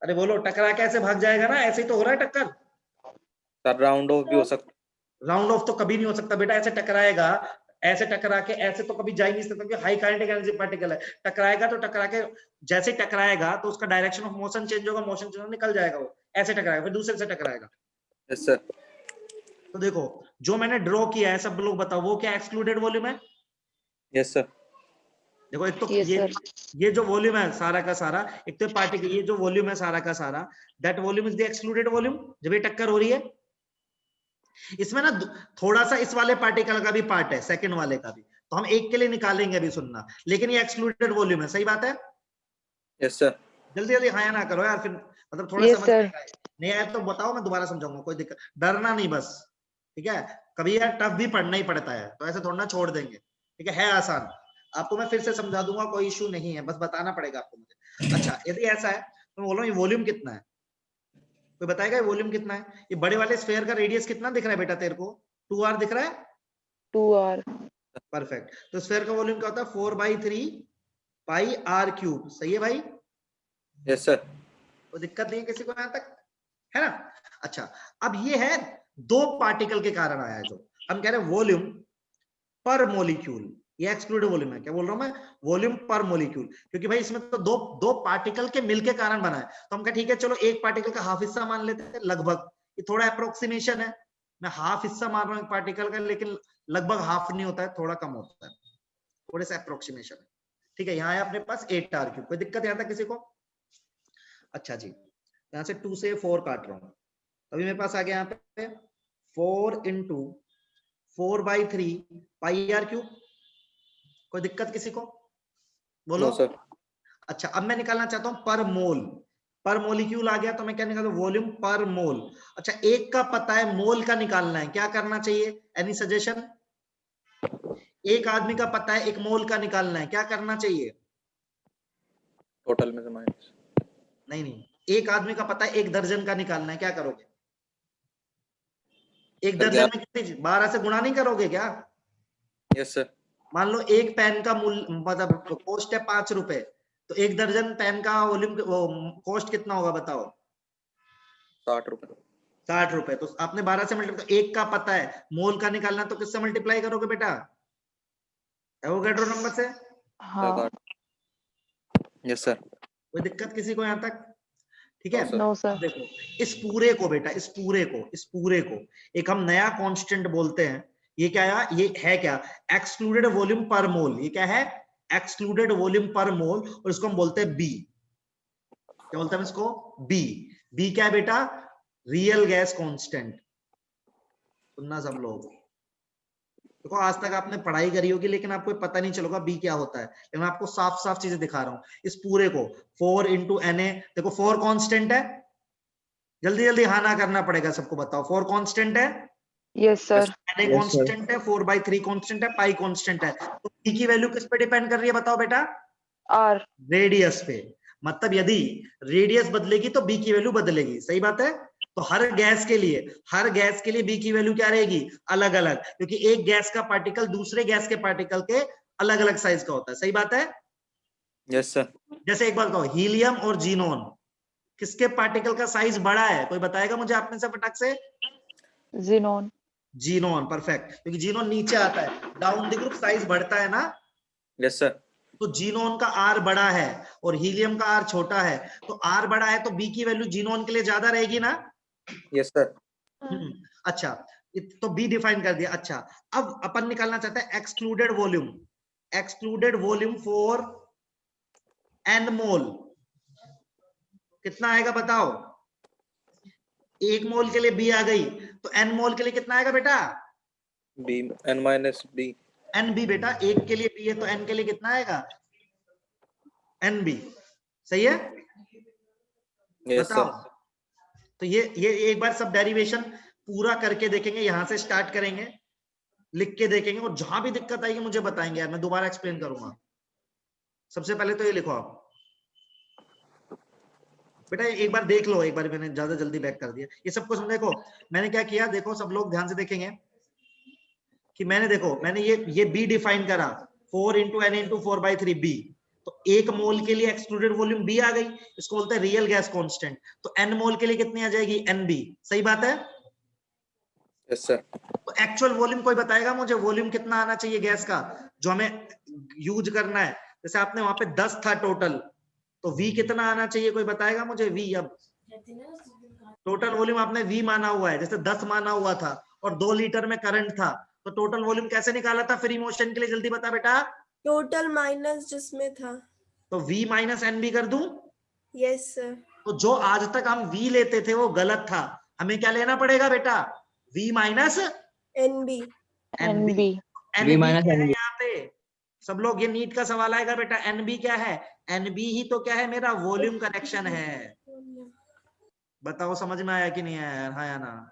S1: अरे बोलो टकरा के ऐसे भाग जाएगा ना? ऐसे ही तो हो रहा है टक्कर।
S2: सर राउंड ऑफ भी हो सकता है।
S1: राउंड ऑफ तो कभी नहीं हो सकता बेटा, ऐसे टकराएगा, ऐसे टकरा के ऐसे तो कभी जा ही नहीं सकता, क्योंकि हाई काइनेटिक एनर्जी पार्टिकल है। टकराएगा तो टकरा के जैसे टकराएगा तो उसका डायरेक्शन ऑफ मोशन चेंज होगा, मोशन चेंज निकल जाएगा, वो ऐसे टकराएगा फिर दूसरे से टकराएगा।
S2: Yes sir.
S1: तो देखो जो मैंने ड्रॉ किया है, सब लोग बताओ वो क्या एक्सक्लूडेड वॉल्यूम है?
S2: Yes sir.
S1: देखो एक तो
S3: Yes, sir.
S1: ये जो वॉल्यूम है सारा का सारा, एक तो पार्टिकल, ये जो वॉल्यूम है सारा का सारा, that volume is the excluded volume जब ये टक्कर हो रही है। इसमें ना थोड़ा सा इस वाले पार्टिकल का भी पार्ट है, सेकंड वाले का भी, तो हम एक के लिए निकालेंगे अभी, सुनना। लेकिन ये एक्सक्लूडेड वॉल्यूम है, सही बात है?
S2: Yes sir.
S1: जल्दी जल्दी हाँ या ना करो यार, फिर मतलब थोड़ा
S3: Yes,
S1: समझ
S3: sir.
S1: में आए। नहीं आया तो बताओ, मैं दोबारा समझाऊंगा, कोई दिक्कत, डरना नहीं बस, ठीक है? कभी यार टफ भी पढ़ना ही पड़ता है, तो ऐसे थोड़ा ना छोड़ देंगे, ठीक है आसान। आपको मैं फिर से समझा दूंगा, कोई इशू नहीं है, बस बताना पड़ेगा आपको मुझे। अच्छा यदि ऐसा है तो मैं बोल रहा हूँ ये वॉल्यूम कितना है? कोई बताएगा ये वॉल्यूम कितना है? ये बड़े वाले स्फेयर का रेडियस कितना दिख रहा है बेटा तेरे को? 2r दिख रहा है?
S3: 2R.
S1: परफेक्ट। तो स्फेयर का वॉल्यूम क्या होता है? 4/3 पाई r क्यूब। सही है भाई?
S2: Yes sir.
S1: कोई दिक्कत नहीं है किसी को यहां तक, है ना? अच्छा अब ये है दो पार्टिकल के कारण आया है, जो हम कह रहे हैं वॉल्यूम पर मॉलिक्यूल। ये एक्सक्लूडेड वॉल्यूम है। क्या बोल रहा हूं मैं? वॉल्यूम पर मॉलिक्यूल, क्योंकि भाई इसमें तो दो पार्टिकल के मिलके कारण बना है। तो हम कहा ठीक है चलो एक पार्टिकल का हाफ हिस्सा मान लेते हैं लगभग, ये थोड़ा अप्रोक्सीमेशन है, मैं हाफ हिस्सा मान रहा हूँ एक पार्टिकल का, लेकिन लगभग हाफ नहीं होता है, थोड़ा कम होता है, थोड़े से अप्रोक्सीमेशन है, ठीक है? यहाँ है अपने पास 8r क्यूब। कोई दिक्कत यहाँ तक किसी को? अच्छा जी, यहाँ से 2 से 4 काट रहा हूँ, अभी मेरे पास आ गया यहाँ पे 4 इंटू 4/3 पाई आर क्यूब। कोई दिक्कत किसी को? बोलो।
S2: No sir.
S1: अच्छा अब मैं निकालना चाहता हूं पर मोल, पर मोलिक्यूल आ गया, तो मैं क्या निकालूं? वॉल्यूम पर मोल। अच्छा एक का पता है, मोल का निकालना है, क्या करना चाहिए? Any suggestion? एक आदमी का पता है एक मोल का निकालना है, क्या करना चाहिए?
S2: टोटल में से माइनस।
S1: नहीं नहीं, एक आदमी का पता है एक दर्जन का निकालना है, क्या करोगे? एक दर्जन में कितनी? 12 से गुणा नहीं करोगे क्या?
S2: Yes sir.
S1: मान लो एक पेन का मूल्य मतलब कॉस्ट है 5 रुपए, तो एक दर्जन पेन का वॉल्यूम कॉस्ट कितना होगा बताओ?
S2: 60 रुपए।
S1: 60 रुपए। तो आपने 12 से मल्टीप्लाई, तो एक का पता है, मोल का निकालना, तो किससे मल्टीप्लाई करोगे बेटा? एवोगैड्रो नंबर से।
S3: हाँ.
S2: Yes sir.
S1: कोई दिक्कत किसी को यहाँ तक? ठीक है?
S3: No, sir.
S1: अब देखो इस पूरे को बेटा, इस पूरे को एक हम नया कांस्टेंट बोलते हैं, ये क्या है, ये है क्या, एक्सक्लूडेड वॉल्यूम पर मोल। ये क्या है, एक्सक्लूडेड वॉल्यूम पर मोल, और इसको हम बोलते हैं बी। क्या बोलते हैं इसको, बी। बी क्या है बेटा, रियल गैस कांस्टेंट। सुनना सब लोग, देखो आज तक आपने पढ़ाई करी होगी लेकिन आपको पता नहीं चलेगा बी क्या होता है, लेकिन मैं आपको साफ साफ चीजें दिखा रहा हूं इस पूरे को। 4 इंटू Na, देखो 4 कांस्टेंट है, जल्दी जल्दी हाँ ना करना पड़ेगा सबको, बताओ 4 कांस्टेंट है,
S3: यस सर।
S1: Na कांस्टेंट है, 4/3 कांस्टेंट है, पाई कांस्टेंट है। तो बी की वैल्यू किस पे डिपेंड कर रही है बताओ बेटा,
S3: आर।
S1: रेडियस पे। मतलब यदि रेडियस बदलेगी तो बी की वैल्यू बदलेगी, सही बात है। तो हर गैस के लिए बी की वैल्यू क्या रहेगी, अलग अलग, क्योंकि एक गैस का पार्टिकल दूसरे गैस के पार्टिकल के अलग अलग साइज का होता है, सही बात है।
S2: Yes sir.
S1: जैसे एक बात बताओ, हीलियम और जीनोन, किसके पार्टिकल का साइज बड़ा है, कोई बताएगा मुझे आप में से फटाक से।
S3: जीनोन।
S1: जीनोन, परफेक्ट, क्योंकि जीनोन नीचे आता है, डाउन द ग्रुप साइज बढ़ता है ना।
S2: Yes sir.
S1: तो जीनोन का आर बड़ा है और हीलियम का आर छोटा है, तो आर बड़ा है तो बी की वैल्यू जीनोन के लिए ज्यादा रहेगी ना।
S2: Yes sir.
S1: अच्छा, तो बी डिफाइन कर दिया। अच्छा, अब अपन निकालना चाहते हैं excluded volume. Excluded volume for n mole कितना आएगा बताओ। एक मोल के लिए बी आ गई, तो एन मोल के लिए कितना आएगा बेटा,
S2: B n minus B.
S1: N B बेटा, एक के लिए बी है तो एन के लिए कितना आएगा, एन बी, सही है।
S2: यस
S1: बताओ,
S2: सर।
S1: तो ये एक बार सब डेरिवेशन पूरा करके देखेंगे, यहां से स्टार्ट करेंगे, लिख के देखेंगे, और जहां भी दिक्कत आएगी मुझे बताएंगे यार, मैं दोबारा एक्सप्लेन करूंगा। सबसे पहले तो ये लिखो आप बेटा, एक बार देख लो, एक बार मैंने ज्यादा जल्दी बैक कर दिया ये सब कुछ। देखो मैंने क्या किया, देखो सब लोग ध्यान से देखेंगे कि मैंने ये बी डिफाइन करा, 4 इंटू एन इंटू 4/3 बी। तो एक मोल के लिए एक्सक्लूडेड वॉल्यूम बी आ गई, इसको बोलते हैं रियल गैस कांस्टेंट। तो एन मोल के लिए कितनी आ जाएगी, एन बी, सही बात है।
S2: Yes sir.
S1: तो एक्चुअल वॉल्यूम कोई बताएगा मुझे, वॉल्यूम कितना आना चाहिए गैस का जो हमें यूज करना है। जैसे आपने वहां पे 10 था टोटल, तो वी कितना आना चाहिए, कोई बताएगा मुझे वी। अब टोटल वॉल्यूम आपने वी माना हुआ है, जैसे 10 माना हुआ था और 2 लीटर में करंट था, तो टोटल वॉल्यूम कैसे निकाला था फ्री मोशन के लिए, जल्दी बता बेटा।
S4: टोटल माइनस जिसमें था।
S1: तो v माइनस एन बी कर दूं।
S4: Yes sir.
S1: तो जो आज तक हम v लेते थे वो गलत था, हमें क्या लेना पड़ेगा बेटा, v minus
S4: N B.
S1: N B.
S3: N B.
S1: N B क्या है यहाँ पे, सब लोग, ये नीट का सवाल आएगा बेटा, एन बी क्या है, एन बी ही तो क्या है, मेरा वॉल्यूम करेक्शन है। बताओ समझ में आया कि नहीं आया यार, हाँ या ना।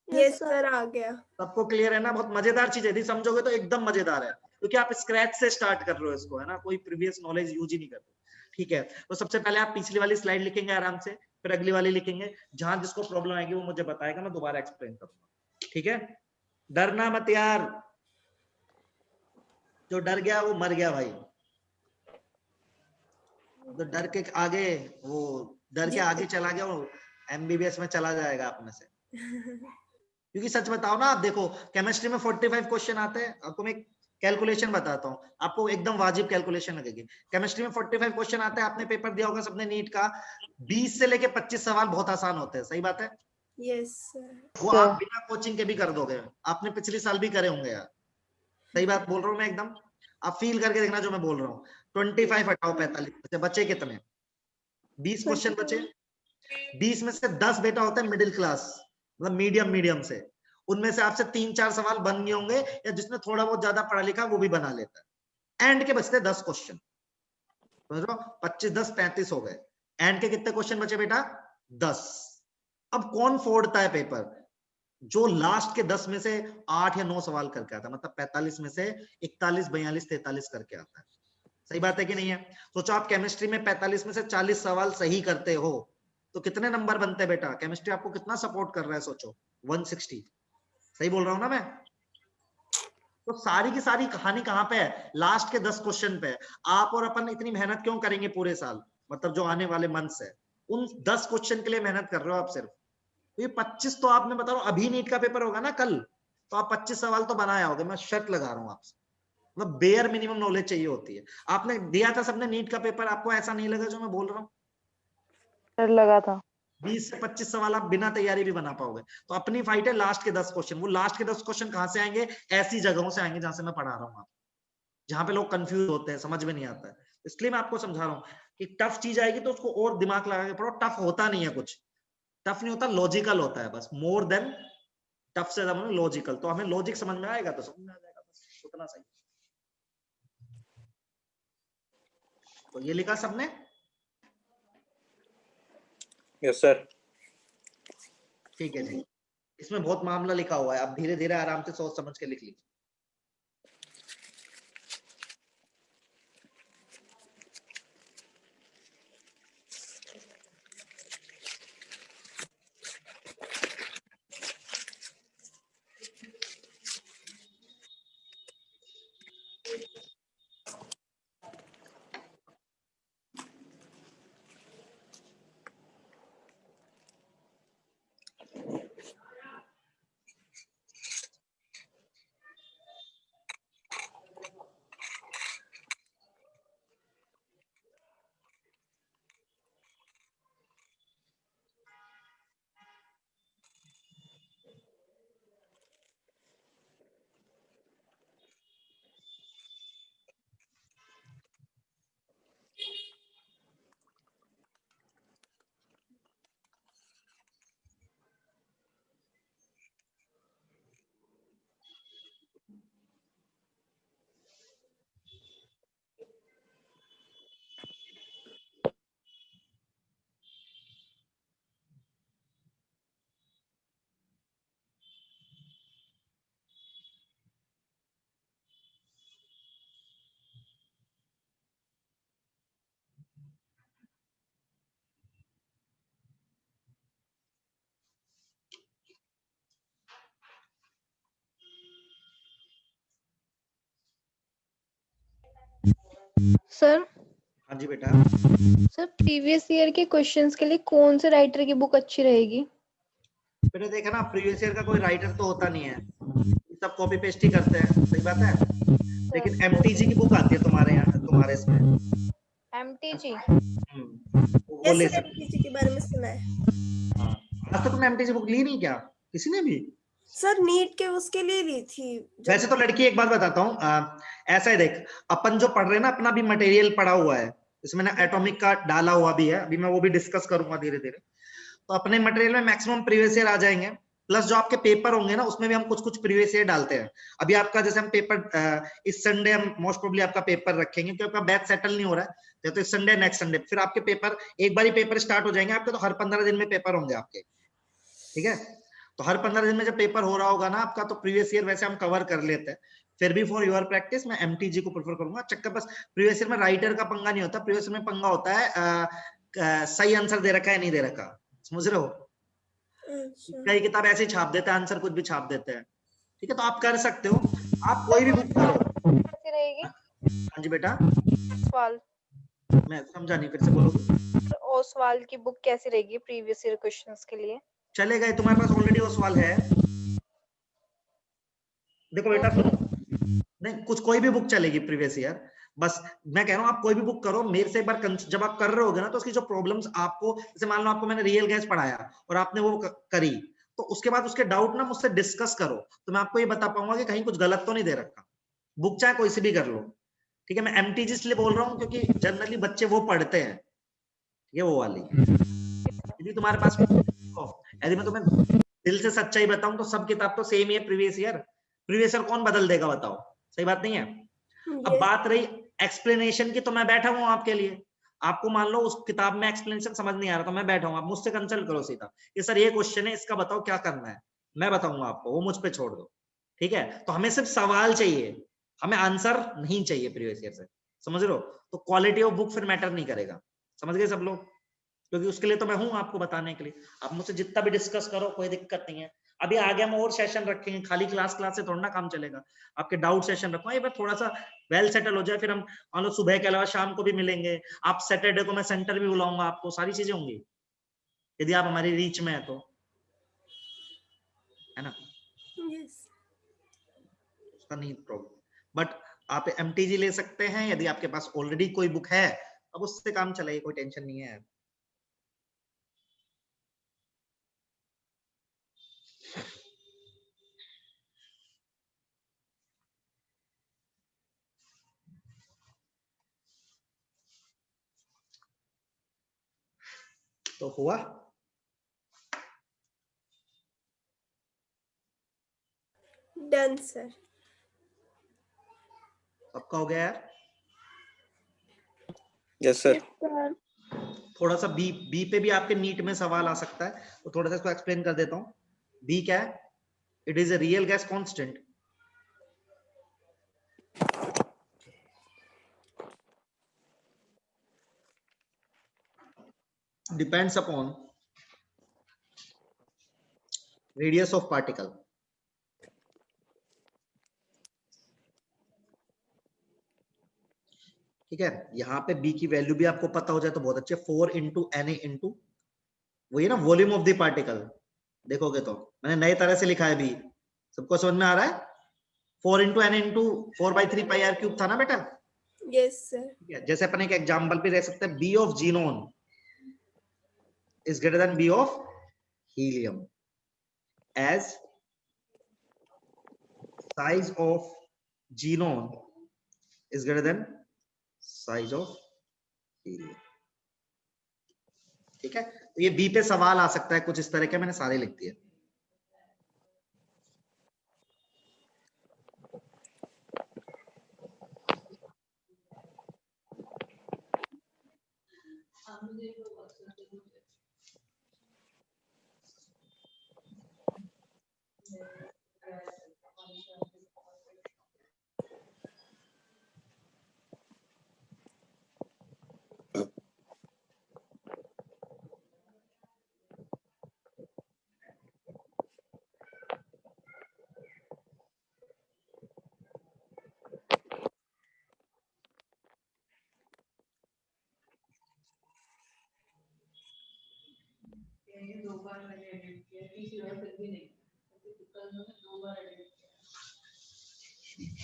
S4: यस सर, आ गया।
S1: सबको क्लियर है ना, बहुत मजेदार चीज है, यदि समझोगे तो एकदम मजेदार है, क्योंकि आप स्क्रैच से स्टार्ट कर रहे हो इसको, है ना, कोई प्रीवियस नॉलेज यूज ही नहीं कर रहे। ठीक है, तो सबसे पहले आप पिछली वाली स्लाइड लिखेंगे आराम से, फिर अगली वाली लिखेंगे, जहां जिसको प्रॉब्लम आएगी वो मुझे बताएगा, मैं दोबारा एक्सप्लेन करूंगा। ठीक है, डरना मत यार, जो डर गया वो मर गया भाई। तो डर के आगे, वो डर के आगे चला गया वो एमबीबीएस में चला जाएगा अपने से। क्योंकि सच बताओ ना, आप देखो केमिस्ट्री में 45 क्वेश्चन आते हैं, आपको मैं कैलकुलेशन बताता हूँ, आपको एकदम वाजिब कैलकुलेशन लगेगी। केमिस्ट्री में 45 क्वेश्चन आते हैं, आपने पेपर दिया होगा सबने नीट का, 20 से लेके 25 सवाल बहुत आसान होते हैं, सही बात है।
S4: Yes sir.
S1: वो आप बिना कोचिंग के भी कर दोगे, आपने पिछले साल भी करे होंगे यार, सही बात बोल रहा हूँ मैं एकदम। आप फील करके देखना जो मैं बोल रहा हूँ। 25 हटाओ 45 बचे कितने, 20 क्वेश्चन बचे। 20 में से 10 बेटा होता है मिडिल क्लास, मतलब मीडियम से, उनमें से आपसे 3-4 सवाल बन गए होंगे, या जिसने थोड़ा बहुत ज्यादा पढ़ा लिखा वो भी बना लेता है। एंड के बचते 10 क्वेश्चन, समझ रहे हो, 25 10 35 हो गए। एंड के कितने क्वेश्चन बचे बेटा, 10। अब कौन फोड़ता है पेपर, जो लास्ट के 10 में से 8 या 9 सवाल करके आता है, मतलब 45 में से 41 42 43 करके आता है, सही बात है कि नहीं है। सोचो आप केमिस्ट्री में 45 में से 40 सवाल सही करते हो तो कितने नंबर बनते हैं बेटा, केमिस्ट्री आपको कितना सपोर्ट कर रहा है, सोचो 160, सही बोल रहा हूं ना मैं। तो सारी की सारी कहानी कहां पे है, लास्ट के 10 क्वेश्चन पे है। आप और अपन इतनी मेहनत क्यों करेंगे पूरे साल, मतलब जो आने वाले मंथ्स है, उन 10 क्वेश्चन के लिए मेहनत कर रहे हो आप सिर्फ। तो ये 25 तो आप, मैं बता रहा हूं, अभी नीट का पेपर होगा ना कल, तो आप 25 सवाल तो बनाए आओगे, मैं शर्त लगा रहा हूं आपसे। मतलब बेयर मिनिमम नॉलेज चाहिए होती है। आपने दिया था सबने नीट का पेपर, आपको ऐसा नहीं लगा जो मैं बोल रहा हूँ,
S3: डर लगा था।
S1: 20 से 25 सवाल आप बिना तैयारी भी बना पाओगे। तो अपनी फाइट है लास्ट के 10 क्वेश्चन। वो लास्ट के 10 क्वेश्चन कहां से आएंगे? ऐसी जगहों से आएंगे जहां से मैं पढ़ा रहा हूँ, जहां पे लोग कंफ्यूज होते हैं, समझ में नहीं आता है। इसलिए मैं आपको समझा रहा हूँ कि टफ चीज आएगी तो उसको और दिमाग लगा के पढ़ो। टफ होता नहीं है कुछ, टफ नहीं होता, लॉजिकल होता है बस। मोर देन टफ से ज्यादा लॉजिकल। तो हमें लॉजिक समझ में आएगा तो समझ में आ जाएगा, बस उतना सही। तो ये लिखा सबने?
S2: Yes sir.
S1: ठीक है जी। इसमें बहुत मामला लिखा हुआ है, अब धीरे धीरे आराम से सोच समझ के लिख लीजिए।
S5: सर
S1: हाँ जी बेटा।
S5: सर प्रीवियस ईयर के क्वेश्चंस के लिए कौन से राइटर की बुक अच्छी रहेगी?
S1: बेटा देखा ना, प्रीवियस ईयर का कोई राइटर तो होता नहीं है, सब कॉपी पेस्ट ही करते हैं, सही बात है। लेकिन एमटीजी की बुक आती है तुम्हारे यहाँ, तुम्हारे इसमें।
S5: एमटीजी?
S1: वो ले
S4: यस सर,
S1: सकते।
S4: एमटीजी के बारे में सुना है।
S1: हाँ, आज तक तुमने एमटीजी बुक ली नहीं क्या, किसी ने भी?
S4: सर नीट के उसके लिए ली थी
S1: वैसे तो लड़की, एक बात बताता हूँ, ऐसा है देख, अपन जो पढ़ रहे हैं ना, अपना भी मटेरियल पड़ा हुआ है इसमें ना, एटॉमिक का डाला हुआ भी है, अभी मैं वो भी डिस्कस करूंगा धीरे धीरे। तो अपने मटेरियल में मैक्सिमम प्रीवियस ईयर आ जाएंगे, प्लस जो आपके पेपर होंगे ना उसमें भी हम कुछ कुछ प्रीवियस ईयर डालते हैं। अभी आपका जैसे हम पेपर इस संडे हम मोस्ट प्रोबेबली आपका पेपर रखेंगे, क्योंकि आपका बैच सेटल नहीं हो रहा है, तो इस संडे नेक्स्ट संडे फिर आपके पेपर, एक बार ही पेपर स्टार्ट हो जाएंगे आपके, तो हर 15 दिन में पेपर होंगे आपके, ठीक है। तो हर 15 दिन में जब पेपर हो रहा होगा ना आपका, तो प्रीवियस ईयर वैसे हम कवर कर लेते हैं। फिर भी फॉर योर प्रैक्टिस मैं एमटीजी को प्रेफर करूंगा। चक्कर बस प्रीवियस ईयर में राइटर का पंगा नहीं होता, प्रीवियस ईयर में पंगा होता है सही आंसर दे रखा है नहीं दे रखा, समझ रहे हो।
S4: अच्छा।
S1: कई किताब ऐसे ही छाप देते हैं, आंसर कुछ भी छाप देते हैं, ठीक है। तो आप कर सकते हो, आप कोई भी बुक करो।
S5: कैसी रहेगी?
S1: हाँ जी बेटा,
S5: ओसवाल?
S1: मैं समझा नहीं, फिर से बोलो।
S5: ओसवाल की बुक कैसी रहेगी प्रीवियस ईयर क्वेश्चंस के लिए?
S1: चलेगा, तुम्हारे पास ऑलरेडी वो सवाल है। देखो बेटा सुनो, नहीं कुछ कोई भी बुक चलेगी प्रीवियस ईयर, बस मैं कह रहा हूँ आप कोई भी बुक करो, मेरे से एक बार जब आप कर रहे होगे ना, तो उसकी जो प्रॉब्लम्स आपको, जैसे मान लो आपको मैंने रियल गैस पढ़ाया और आपने वो करी, तो उसके बाद उसके डाउट ना मुझसे डिस्कस करो, तो मैं आपको ये बता पाऊंगा कि कहीं कुछ गलत तो नहीं दे रखा। बुक चाहे कोई सी भी कर लो, ठीक है। मैं एमटीजी इसलिए बोल रहा हूँ क्योंकि जनरली बच्चे वो पढ़ते हैं, ये वो वाली। यदि तुम्हारे पास, यदि मैं तुम्हें दिल से सच्चाई बताऊं तो सब किताब तो सेम ही है प्रीवियस ईयर। प्रीवियस ईयर कौन बदल देगा बताओ, सही बात नहीं है। अब
S4: Yes.
S1: बात रही एक्सप्लेनेशन की, तो मैं बैठा हूं आपके लिए। आपको मान लो उस किताब में एक्सप्लेनेशन समझ नहीं आ रहा, तो मैं बैठा हूं, आप मुझसे कंसल्ट करो सीधा, ये सर ये क्वेश्चन है, इसका बताओ क्या करना है, मैं बताऊंगा आपको, वो मुझ पे छोड़ दो, ठीक है। तो हमें सिर्फ सवाल चाहिए, हमें आंसर नहीं चाहिए प्रीवियस ईयर से, समझ रहे हो। तो क्वालिटी ऑफ बुक फिर मैटर नहीं करेगा, समझ गए सब लोग, क्योंकि उसके लिए तो मैं हूं आपको बताने के लिए। आप मुझसे जितना भी डिस्कस करो, कोई दिक्कत नहीं है। अभी आगे हम और सेशन रखेंगे, खाली क्लास से थोड़ा ना काम चलेगा, आपके डाउट सेशन रखूंगा, ये बार थोड़ा सा वेल सेटल हो जाए, फिर हम मान लो सुबह के अलावा शाम को भी मिलेंगे। आप सैटरडे को मैं सेंटर भी बुलाऊंगा आपको, सारी चीजें होंगी यदि आप हमारी रीच में है तो, है ना,
S4: Yes.
S1: उसका नहीं प्रॉब्लम। बट आप एमटीजी ले सकते हैं यदि आपके पास ऑलरेडी कोई बुक है, अब उससे काम चलेगा, कोई टेंशन नहीं है। तो हुआ
S4: डन सर।
S1: सबका हो गया यार?
S2: Yes sir.
S1: थोड़ा सा बी पे भी आपके नीट में सवाल आ सकता है, तो थोड़ा सा इसको एक्सप्लेन कर देता हूँ। बी क्या है? It is a real gas constant depends upon radius of particle. ठीक है, यहाँ पे b की वैल्यू भी आपको पता हो जाए तो बहुत अच्छे। 4 इंटू एन इंटू वही ना वॉल्यूम ऑफ द पार्टिकल। देखोगे तो मैंने नए तरह से लिखा है बी, सबको समझ में आ रहा है? 4 into N into 4/3 pi R cube था ना बेटा?
S4: Yes sir.
S1: जैसे अपन एक एग्जाम्पल भी दे सकते हैं, B of xenon is greater than B of helium as size of xenon is greater than size of helium. ठीक है, तो ये B पे सवाल आ सकता है कुछ इस तरह के, मैंने सारे लिख दिए।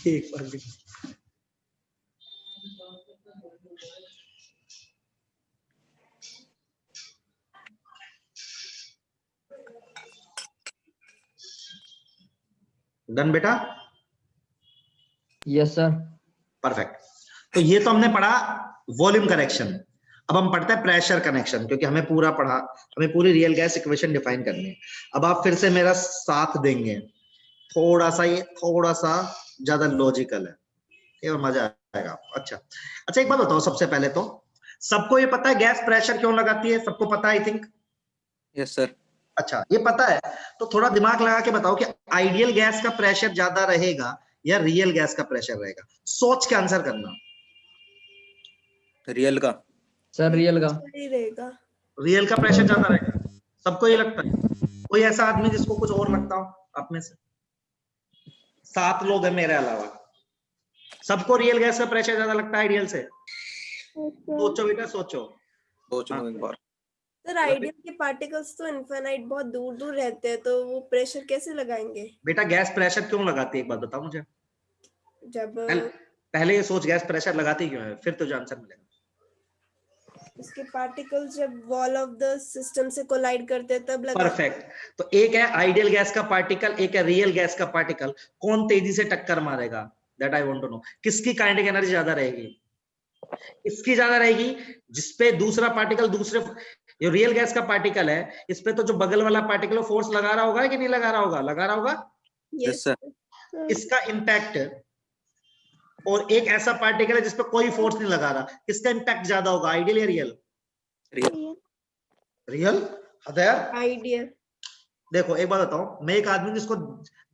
S1: एक बार भी डन बेटा?
S6: Yes sir.
S1: परफेक्ट। तो ये तो हमने पढ़ा वॉल्यूम करेक्शन। अब हम पढ़ते हैं प्रेशर कनेक्शन, क्योंकि हमें पूरी रियल गैस इक्वेशन डिफाइन करनी है। अब आप फिर से मेरा साथ देंगे, थोड़ा सा ज्यादा लॉजिकल है, ये मजा आएगा आपको। अच्छा एक बात बताओ, सबसे पहले तो सबको ये पता है गैस प्रेशर क्यों लगाती है? सबको पता है आई थिंक?
S2: Yes sir.
S1: अच्छा ये पता है, तो थोड़ा दिमाग लगा के बताओ कि आइडियल गैस का प्रेशर ज्यादा रहेगा या रियल गैस का प्रेशर रहेगा? सोच के आंसर करना।
S2: रियल का।
S6: सर रियल का।
S4: सही रहेगा।
S1: रियल का प्रेशर ज्यादा रहेगा, सबको ये लगता है? कोई ऐसा आदमी जिसको कुछ और लगता हो आप में से? 7 लोग हैं मेरे अलावा, सबको रियल गैस का प्रेशर ज्यादा लगता है आइडियल से? सोचो बेटा सोचो।
S2: सोचो एक बार।
S4: सर आइडियल के पार्टिकल्स तो इनफाइनाइट बहुत दूर दूर रहते हैं, तो वो प्रेशर कैसे लगाएंगे?
S1: बेटा गैस प्रेशर क्यों लगाती है एक बात बताओ मुझे?
S4: जब
S1: पहले ये सोच गैस प्रेशर लगाती क्यों है, फिर तुझे आंसर मिलेगा।
S4: उसके पार्टिकल्स जब वॉल ऑफ द सिस्टम से कोलाइड करते हैं तब लगा।
S1: परफेक्ट। तो एक है आइडियल गैस का पार्टिकल, एक है रियल गैस का पार्टिकल, कौन तेजी से टक्कर मारेगा? That I want to know. किसकी काइनेटिक एनर्जी ज्यादा रहेगी? इसकी ज्यादा रहेगी, जिसपे दूसरा पार्टिकल जो रियल गैस का पार्टिकल है, इस पे तो जो बगल वाला पार्टिकल फोर्स लगा रहा होगा कि नहीं लगा रहा होगा? लगा रहा होगा।
S2: Yes sir.
S1: इसका इम्पैक्ट, और एक ऐसा पार्टिकल है जिसपे कोई फोर्स नहीं लगा रहा, किसका इम्पैक्ट ज्यादा होगा, आइडियल या real?
S2: Real.
S1: Real. Other
S4: ideal.
S1: देखो एक बात बताओ, मैं एक आदमी जिसको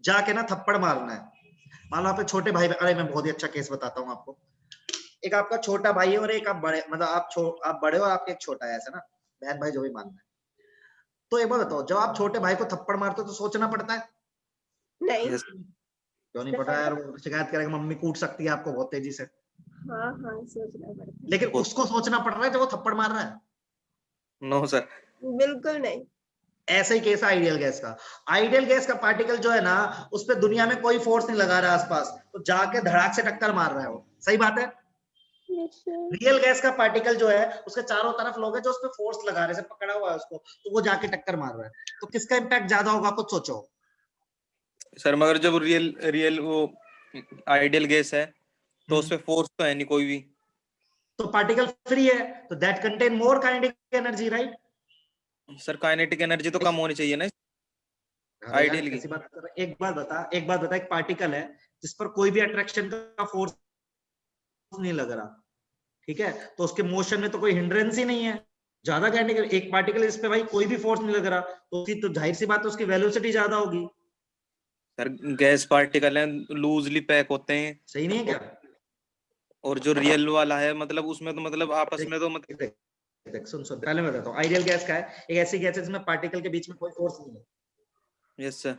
S1: जाके ना थप्पड़ मारना है, मान लो आपके छोटे भाई, अरे मैं बहुत ही अच्छा केस बताता हूँ आपको। एक आपका छोटा भाई है और एक आप बड़े, मतलब आप बड़े हो और आपके एक छोटा है, ऐसा ना, बहन भाई जो भी मानना है। तो एक बात बताओ, जब आप छोटे भाई को थप्पड़ मारते हो तो सोचना पड़ता है?
S4: नहीं।
S2: यस।
S1: क्यों नहीं पता यार? वो शिकायत करेगा, मम्मी कूट सकती है आपको बहुत तेजी से।
S4: हाँ सोचना पड़ता है।
S1: लेकिन उसको सोचना पड़ रहा है जब वो थप्पड़ मार रहा है?
S2: No sir.
S4: बिल्कुल नहीं।
S1: ऐसा ही केस है आइडियल गैस का। आइडियल गैस का पार्टिकल जो है ना, उस पर दुनिया में कोई फोर्स नहीं लगा रहा आसपास, तो जाके धड़ाक से टक्कर मार रहा है वो। सही बात है? रियल गैस का पार्टिकल जो है, उसके चारों तरफ लोग हैं जो उस पर फोर्स लगा रहे हैं, पकड़ा हुआ है उसको, तो वो जाके टक्कर मार रहा है। तो किसका इम्पैक्ट ज्यादा होगा, कुछ सोचो।
S2: सर मगर जब रियल वो आइडियल गैस है तो उसपे फोर्स तो है नहीं कोई भी,
S1: तो पार्टिकल फ्री है, तो that contain more kinetic energy, right?
S2: Sir kinetic energy तो कम होनी चाहिए ना
S1: अरे यार
S2: आइडियली।
S1: कैसी बात कर रहा है? एक बात बता, एक पार्टिकल है जिस पर कोई भी अट्रैक्शन का फोर्स नहीं लग रहा, ठीक है, तो उसके मोशन में तो कोई हिंड्रेंस ही नहीं है। ज्यादा काइनेटिक, एक पार्टिकल इस पे भाई कोई भी फोर्स नहीं लग रहा, तो उसकी तो जाहिर सी बात है उसकी वेलोसिटी ज्यादा होगी।
S2: सर गैस पार्टिकल हैं, लूजली पैक होते हैं,
S1: सही नहीं है क्या?
S2: और जो रियल वाला है मतलब उसमें तो मतलब आपस में तो मतलब
S1: देख, देख सुन सुन, पहले मैं बताता हूँ। आइडियल गैस का है, एक ऐसी गैस है जिसमें पार्टिकल के बीच में कोई फोर्स नहीं है।
S2: Yes sir.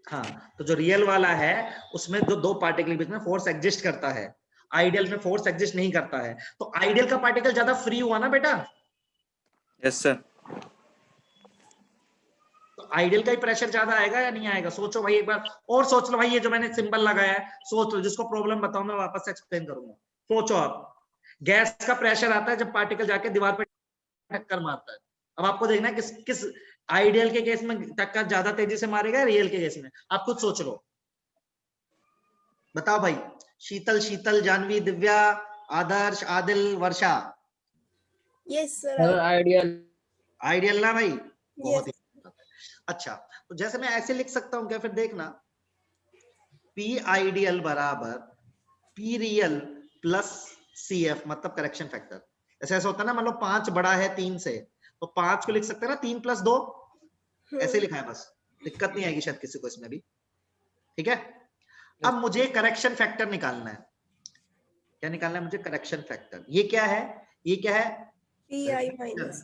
S1: हाँ, तो जो रियल वाला है उसमें जो दो पार्टिकल के बीच में फोर्स एग्जिस्ट करता है, आइडियल में फोर्स एग्जिस्ट नहीं करता है। तो आइडियल का पार्टिकल ज्यादा फ्री हुआ ना बेटा,
S2: यस सर।
S1: तो आइडियल का ही प्रेशर ज्यादा आएगा या नहीं आएगा? सोचो भाई एक बार और सोच लो भाई, ये जो मैंने सिंबल लगाया है सोच लो, जिसको प्रॉब्लम बताऊं मैं वापस से एक्सप्लेन करूंगा। सोचो आप, गैस का प्रेशर आता है जब पार्टिकल जाके दीवार पर टक्कर मारता है। अब आपको देखना है किस आइडियल के केस में टक्कर ज्यादा तेजी से मारेगा, रियल के केस में, आप खुद सोच लो। बताओ भाई, Sheetal, Sheetal, Jahnavi, Divya, Adarsh, Adil, Varsha.
S4: Yes sir.
S1: Ideal ना भाई, बहुत
S4: यस।
S1: ही अच्छा। तो जैसे मैं ऐसे लिख सकता हूं क्या, फिर देखना, पी आइडियल बराबर P real plus C F, मतलब करेक्शन फैक्टर। ऐसे ऐसा होता है ना, मान लो 5 बड़ा है 3 से, तो 5 को लिख सकते हैं ना 3 + 2, ऐसे लिखा है, बस दिक्कत नहीं आएगी शायद किसी को इसमें भी, ठीक है। अब मुझे करेक्शन फैक्टर निकालना है। क्या निकालना है मुझे? Correction factor. ये क्या है? ये क्या है?
S4: पी आई माइनस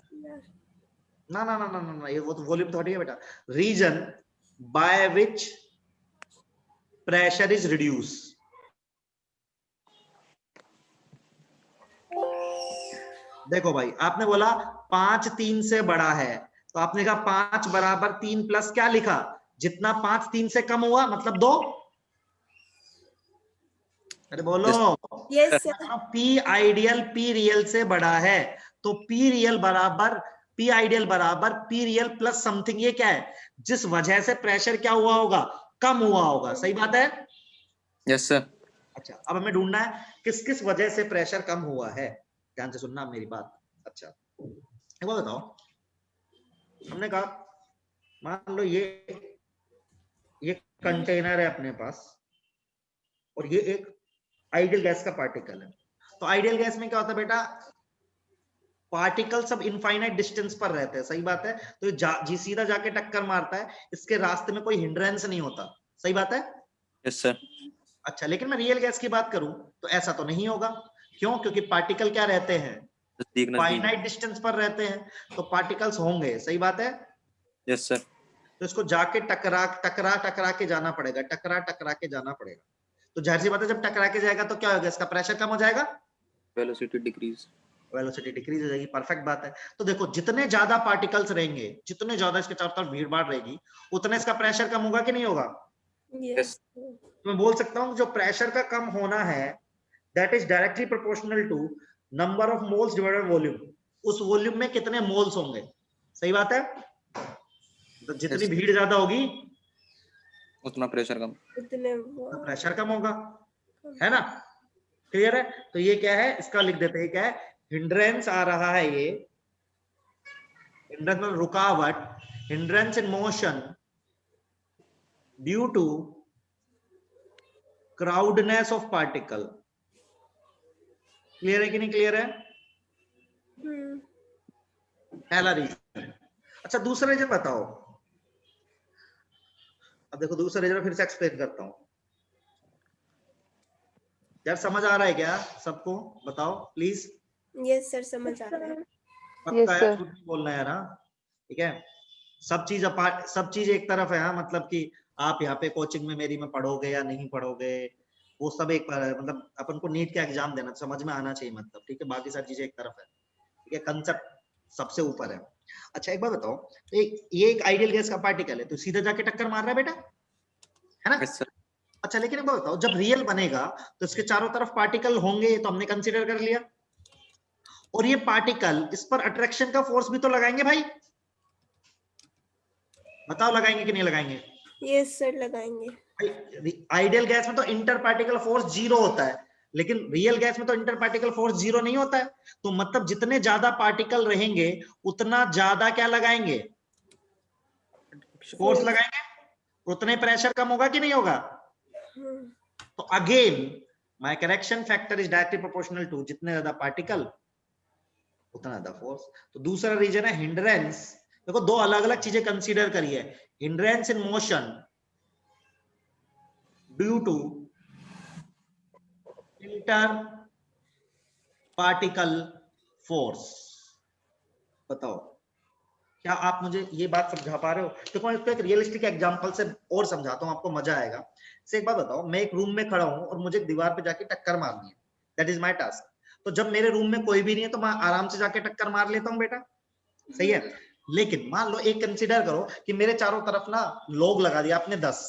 S1: ना ना ना ना ना, ये वो तो वॉल्यूम थोड़ी है बेटा। Reason by which pressure is reduce. देखो भाई, आपने बोला 5 3 से बड़ा है, तो आपने कहा 5 बराबर 3 प्लस क्या लिखा? जितना 5 3 से कम हुआ मतलब 2। अरे बोलो।
S4: Yes sir.
S1: P ideal P real से बड़ा है, तो पी रियल बराबर पी आइडियल बराबर पी रियल प्लस समथिंग। ये क्या है? जिस वजह से प्रेशर क्या हुआ होगा? कम हुआ होगा। सही बात है?
S2: Yes sir.
S1: अच्छा, अब हमें ढूंढना है किस किस वजह से प्रेशर कम हुआ है। ध्यान से सुनना मेरी बात। अच्छा, एक बात बताओ, हमने कहा मान लो ये कंटेनर है अपने पास, और ये एक आइडियल गैस का पार्टिकल है। तो आइडियल गैस में क्या होता है बेटा? पार्टिकल सब इनफाइनाइट डिस्टेंस पर रहते हैं। सही बात है? तो ये सीधा जाके टक्कर मारता है, इसके रास्ते में कोई हिंड्रेंस नहीं होता। सही बात है?
S2: Yes sir.
S1: अच्छा, लेकिन मैं रियल गैस की बात करूं तो ऐसा तो नहीं होगा। क्यों? क्योंकि पार्टिकल क्या रहते हैं?
S2: नजदीक
S1: फाइनाइट डिस्टेंस पर रहते हैं, तो पार्टिकल्स होंगे। सही बात है?
S2: Yes sir.
S1: तो इसको जाके टकरा के जाना पड़ेगा, टकरा के जाना पड़ेगा। तो जाहिर सी बात है, जब टकरा के जाएगा तो क्या होगा? इसका प्रेशर कम हो जाएगा,
S2: वेलोसिटी डिक्रीज।
S1: वेलोसिटी डिक्रीज हो जाएगी। परफेक्ट बात है। तो देखो, जितने ज्यादा पार्टिकल्स रहेंगे, जितने ज्यादा इसके चारों तरफ भीड़ भाड़ रहेगी, उतने इसका प्रेशर कम होगा कि नहीं होगा?
S4: यस।
S1: तो मैं बोल सकता हूँ जो प्रेशर का कम होना है, that is directly proportional to number of moles divided volume. उस वॉल्यूम में कितने मोल्स होंगे। सही बात है? तो जितनी भीड़ ज्यादा होगी
S2: उतना प्रेशर कम,
S4: उतने
S1: तो प्रेशर कम होगा, है ना? क्लियर है? तो ये क्या है, इसका लिख देते हैं। क्या है? हिंड्रेंस आ रहा है, ये हिंड्रेंस मतलब रुकावट, hindrance in motion due to crowdness of particle. Clear है कि नहीं क्लियर है? पहला रीजन। अच्छा, दूसरा रीजन बताओ। अब देखो, दूसरा रीजन फिर से एक्सप्लेन करता हूं यार। समझ आ रहा है क्या सबको? बताओ प्लीज।
S4: यस सर, समझ आ रहा है।
S1: पक्का है?
S3: sir.
S1: झूठ नहीं बोलना यार। हाँ, ठीक है। सब चीज एक तरफ है। हाँ, मतलब कि आप यहाँ पे कोचिंग में मेरी में पढ़ोगे या नहीं पढ़ोगे, वो सब एक पर है। मतलब अपन को नीट का एग्जाम देना, समझ में आना चाहिए, मतलब ठीक है। बाकी सारी चीजें एक तरफ है, ठीक है। कंसेप्ट सबसे ऊपर है। अच्छा, एक बात बताओ, ये एक आइडियल गैस का पार्टिकल है, तो सीधा जाके टक्कर मार रहा है बेटा, है ना?
S2: Yes sir.
S1: अच्छा, लेकिन एक बात बताओ, जब रियल बनेगा तो इसके चारों तरफ पार्टिकल होंगे, तो हमने कंसीडर कर लिया। और ये पार्टिकल इस पर अट्रैक्शन का फोर्स भी तो लगाएंगे भाई। बताओ लगाएंगे कि नहीं लगाएंगे?
S4: यस सर, लगाएंगे।
S1: आइडियल गैस में तो इंटर पार्टिकल फोर्स 0 होता है, लेकिन रियल गैस में तो इंटर पार्टिकल फोर्स 0 नहीं होता है, तो मतलब जितने ज्यादा पार्टिकल रहेंगे उतना ज्यादा क्या लगाएंगे, फोर्स लगाएंगे, उतने प्रेशर कम होगा कि नहीं होगा। तो again my correction factor is directly proportional to जितने ज्यादा पार्टिकल उतना ज्यादा फोर्स। तो दूसरा रीजन है हिंड्रेंस। देखो दो अलग अलग चीजें कंसीडर करिए, hindrance in motion due to inter particle force. बताओ क्या आप मुझे ये बात समझा पा रहे हो। देखो मैं इसको एक रियलिस्टिक एग्जांपल से और समझाता हूं, आपको मजा आएगा। से एक बात बताओ, मैं एक रूम में खड़ा हूं और मुझे दीवार पे जाके टक्कर मारनी है, दैट इज माय टास्क। तो जब मेरे रूम में कोई भी नहीं है तो मैं आराम से जाके टक्कर मार लेता हूं बेटा, सही है। लेकिन मान लो एक कंसीडर करो कि मेरे चारों तरफ ना लोग लगा दिया आपने 10,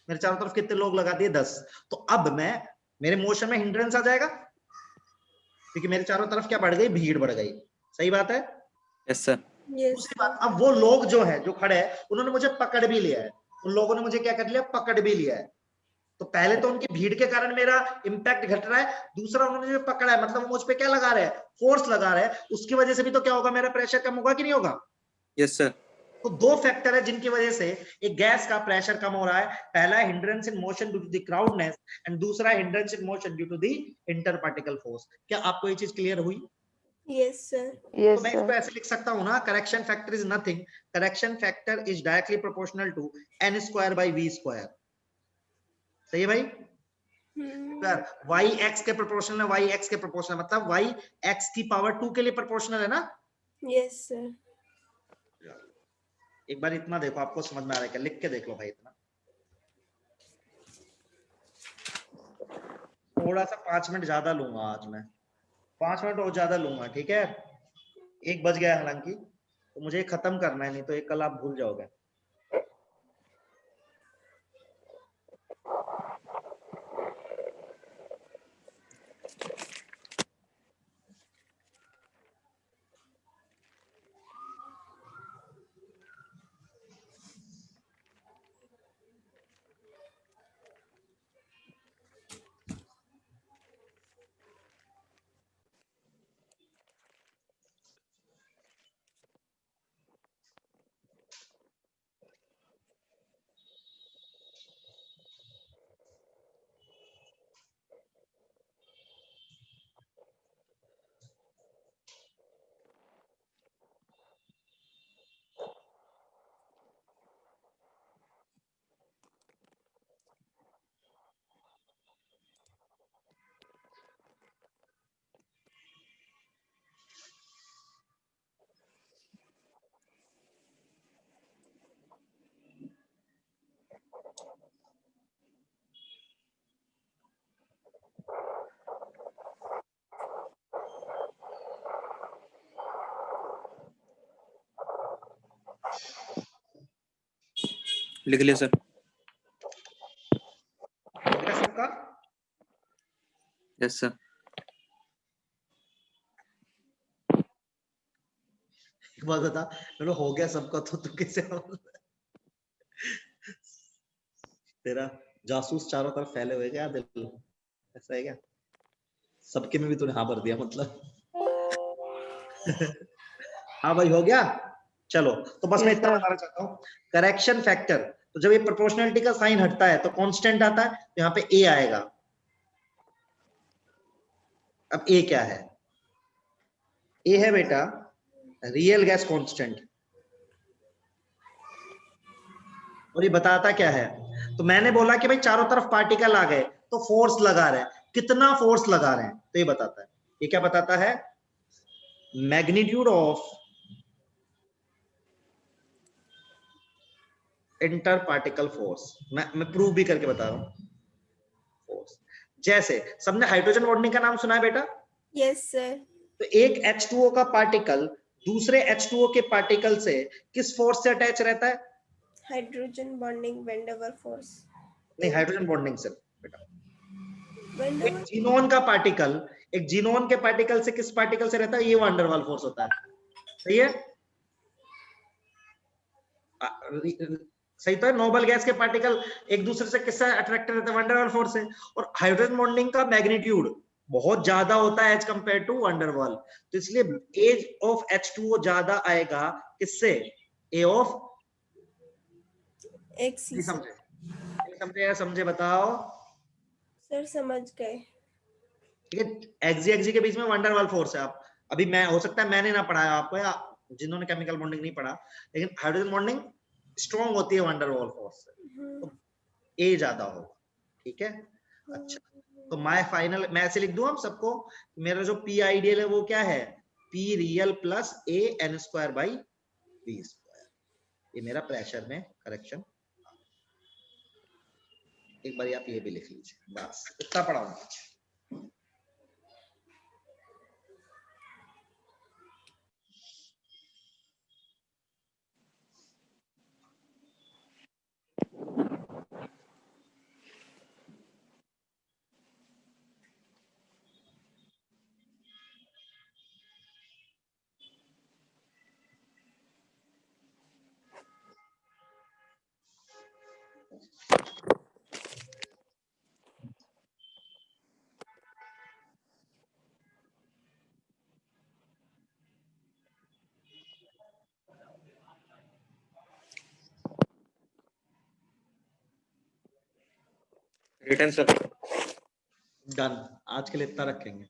S1: मेरे चारों तरफ कितने लोग लगा दिए 10, तो अब मैं मेरे मोशन में हिंड्रेंस आ जाएगा क्योंकि मेरे चारों तरफ क्या बढ़ गई, भीड़ बढ़ गई, सही बात है।
S2: Yes sir.
S1: दूसरी बात, अब वो लोग जो है जो खड़े हैं उन्होंने मुझे पकड़ भी लिया है, उन लोगों ने मुझे क्या कर लिया, पकड़ भी लिया है। तो पहले तो उनकी भीड़ के कारण मेरा इंपैक्ट घट रहा है, दूसरा उन्होंने मुझे पकड़ा है मतलब वो मुझ पे क्या लगा रहे हैं, फोर्स लगा रहे हैं, उसकी वजह से भी तो क्या होगा, मेरा प्रेशर कम होगा कि नहीं होगा।
S2: Yes sir.
S1: तो दो फैक्टर है जिनकी वजह से एक गैस का प्रेशर कम हो रहा है। पहला है hindrance in motion due to the crowdness and दूसरा है hindrance in motion due to the inter particle force. क्या आपको ये चीज क्लियर हुई।
S4: Yes sir.
S1: तो
S3: Yes,
S1: मैं इसको
S3: sir.
S1: ऐसे लिख सकता हूं ना, correction factor is nothing, correction factor is directly proportional to n square by v square. सही है भाई। सर y x के प्रोपोर्शनल है, y x के प्रोपोर्शनल मतलब y x की पावर 2 के लिए प्रोपोर्शनल है ना।
S4: Yes sir.
S1: एक बार इतना देखो आपको समझ में आ रहा है क्या, लिख के देख लो भाई इतना। थोड़ा सा 5 मिनट ज्यादा लूंगा आज मैं, 5 मिनट और ज्यादा लूंगा, ठीक है। 1 बज गया हालांकि, तो मुझे खत्म करना है, नहीं तो एक कल आप भूल जाओगे।
S2: लिख लिया सर।
S1: हो गया सबका।
S2: Yes sir.
S1: एक बात बता, मैंने हो गया सबका तो तू कैसे तेरा जासूस चारों तरफ फैले हुए क्या दिल, ऐसा है क्या, सबके में भी तूने हाँ भर दिया मतलब। हाँ भाई हो गया। चलो तो बस मैं
S3: Yes,
S1: इतना
S3: sir.
S1: बताना चाहता हूँ, करेक्शन फैक्टर, तो जब ये प्रोपोर्शनलिटी का साइन हटता है तो कांस्टेंट आता है, तो यहाँ पे ए आएगा। अब ए क्या है, ए है बेटा रियल गैस कांस्टेंट, और ये बताता क्या है, तो मैंने बोला कि भाई चारों तरफ पार्टिकल आ गए तो फोर्स लगा रहे हैं, कितना फोर्स लगा रहे हैं, तो ये बताता है। ये क्या बताता है, magnitude of inter particle force. मैं प्रूव भी करके बता रहा हूं। फोर्स जैसे सबने हाइड्रोजन बॉन्डिंग का नाम सुना है बेटा।
S4: Yes sir.
S1: तो एक H2O का पार्टिकल दूसरे H2O के पार्टिकल से किस फोर्स से अटैच रहता है,
S4: hydrogen bonding van der force.
S1: नहीं हाइड्रोजन बॉन्डिंग से बेटा,
S4: वैन
S1: एक जीनोन का पार्टिकल एक जीनोन के पार्टिकल से किस पार्टिकल से रहता है, ये वान डेर वाल फोर्स होता है, सही है। सही तो है। नोबल गैस के पार्टिकल एक दूसरे से किससे अट्रैक्टेड रहते हैं? वंडरवॉल फोर्स से। और हाइड्रोजन बॉन्डिंग का मैग्नीट्यूड बहुत ज्यादा होता है एज कंपेयर टू वंडरवॉल, तो इसलिए एज ऑफ H2O ज्यादा आएगा किससे? ए ऑफ
S4: एक्स
S1: नहीं समझे? नहीं समझे या समझे बताओ?
S4: सर समझ गए।
S1: ठीक है, एक्जी के बीच में वंडरवॉल फोर्स है। आप अभी मैं हो सकता है मैंने ना पढ़ाया आपको या जिन्होंने केमिकल बॉन्डिंग नहीं पढ़ा, लेकिन हाइड्रोजन बॉन्डिंग स्ट्रॉन्ग होती है वंडरवॉल फोर्स से, तो ए ज्यादा होगा। ठीक है, अच्छा तो माय फाइनल मैं ऐसे लिख दूं आप सबको, मेरा जो पी आइडियल है वो क्या है? P real plus A N square by B square. ये मेरा प्रेशर में करेक्शन। एक बार आप ये भी लिख लीजिए, बस इतना पढ़ाऊंगा।
S2: Return sir.
S1: डन, आज के लिए इतना रखेंगे।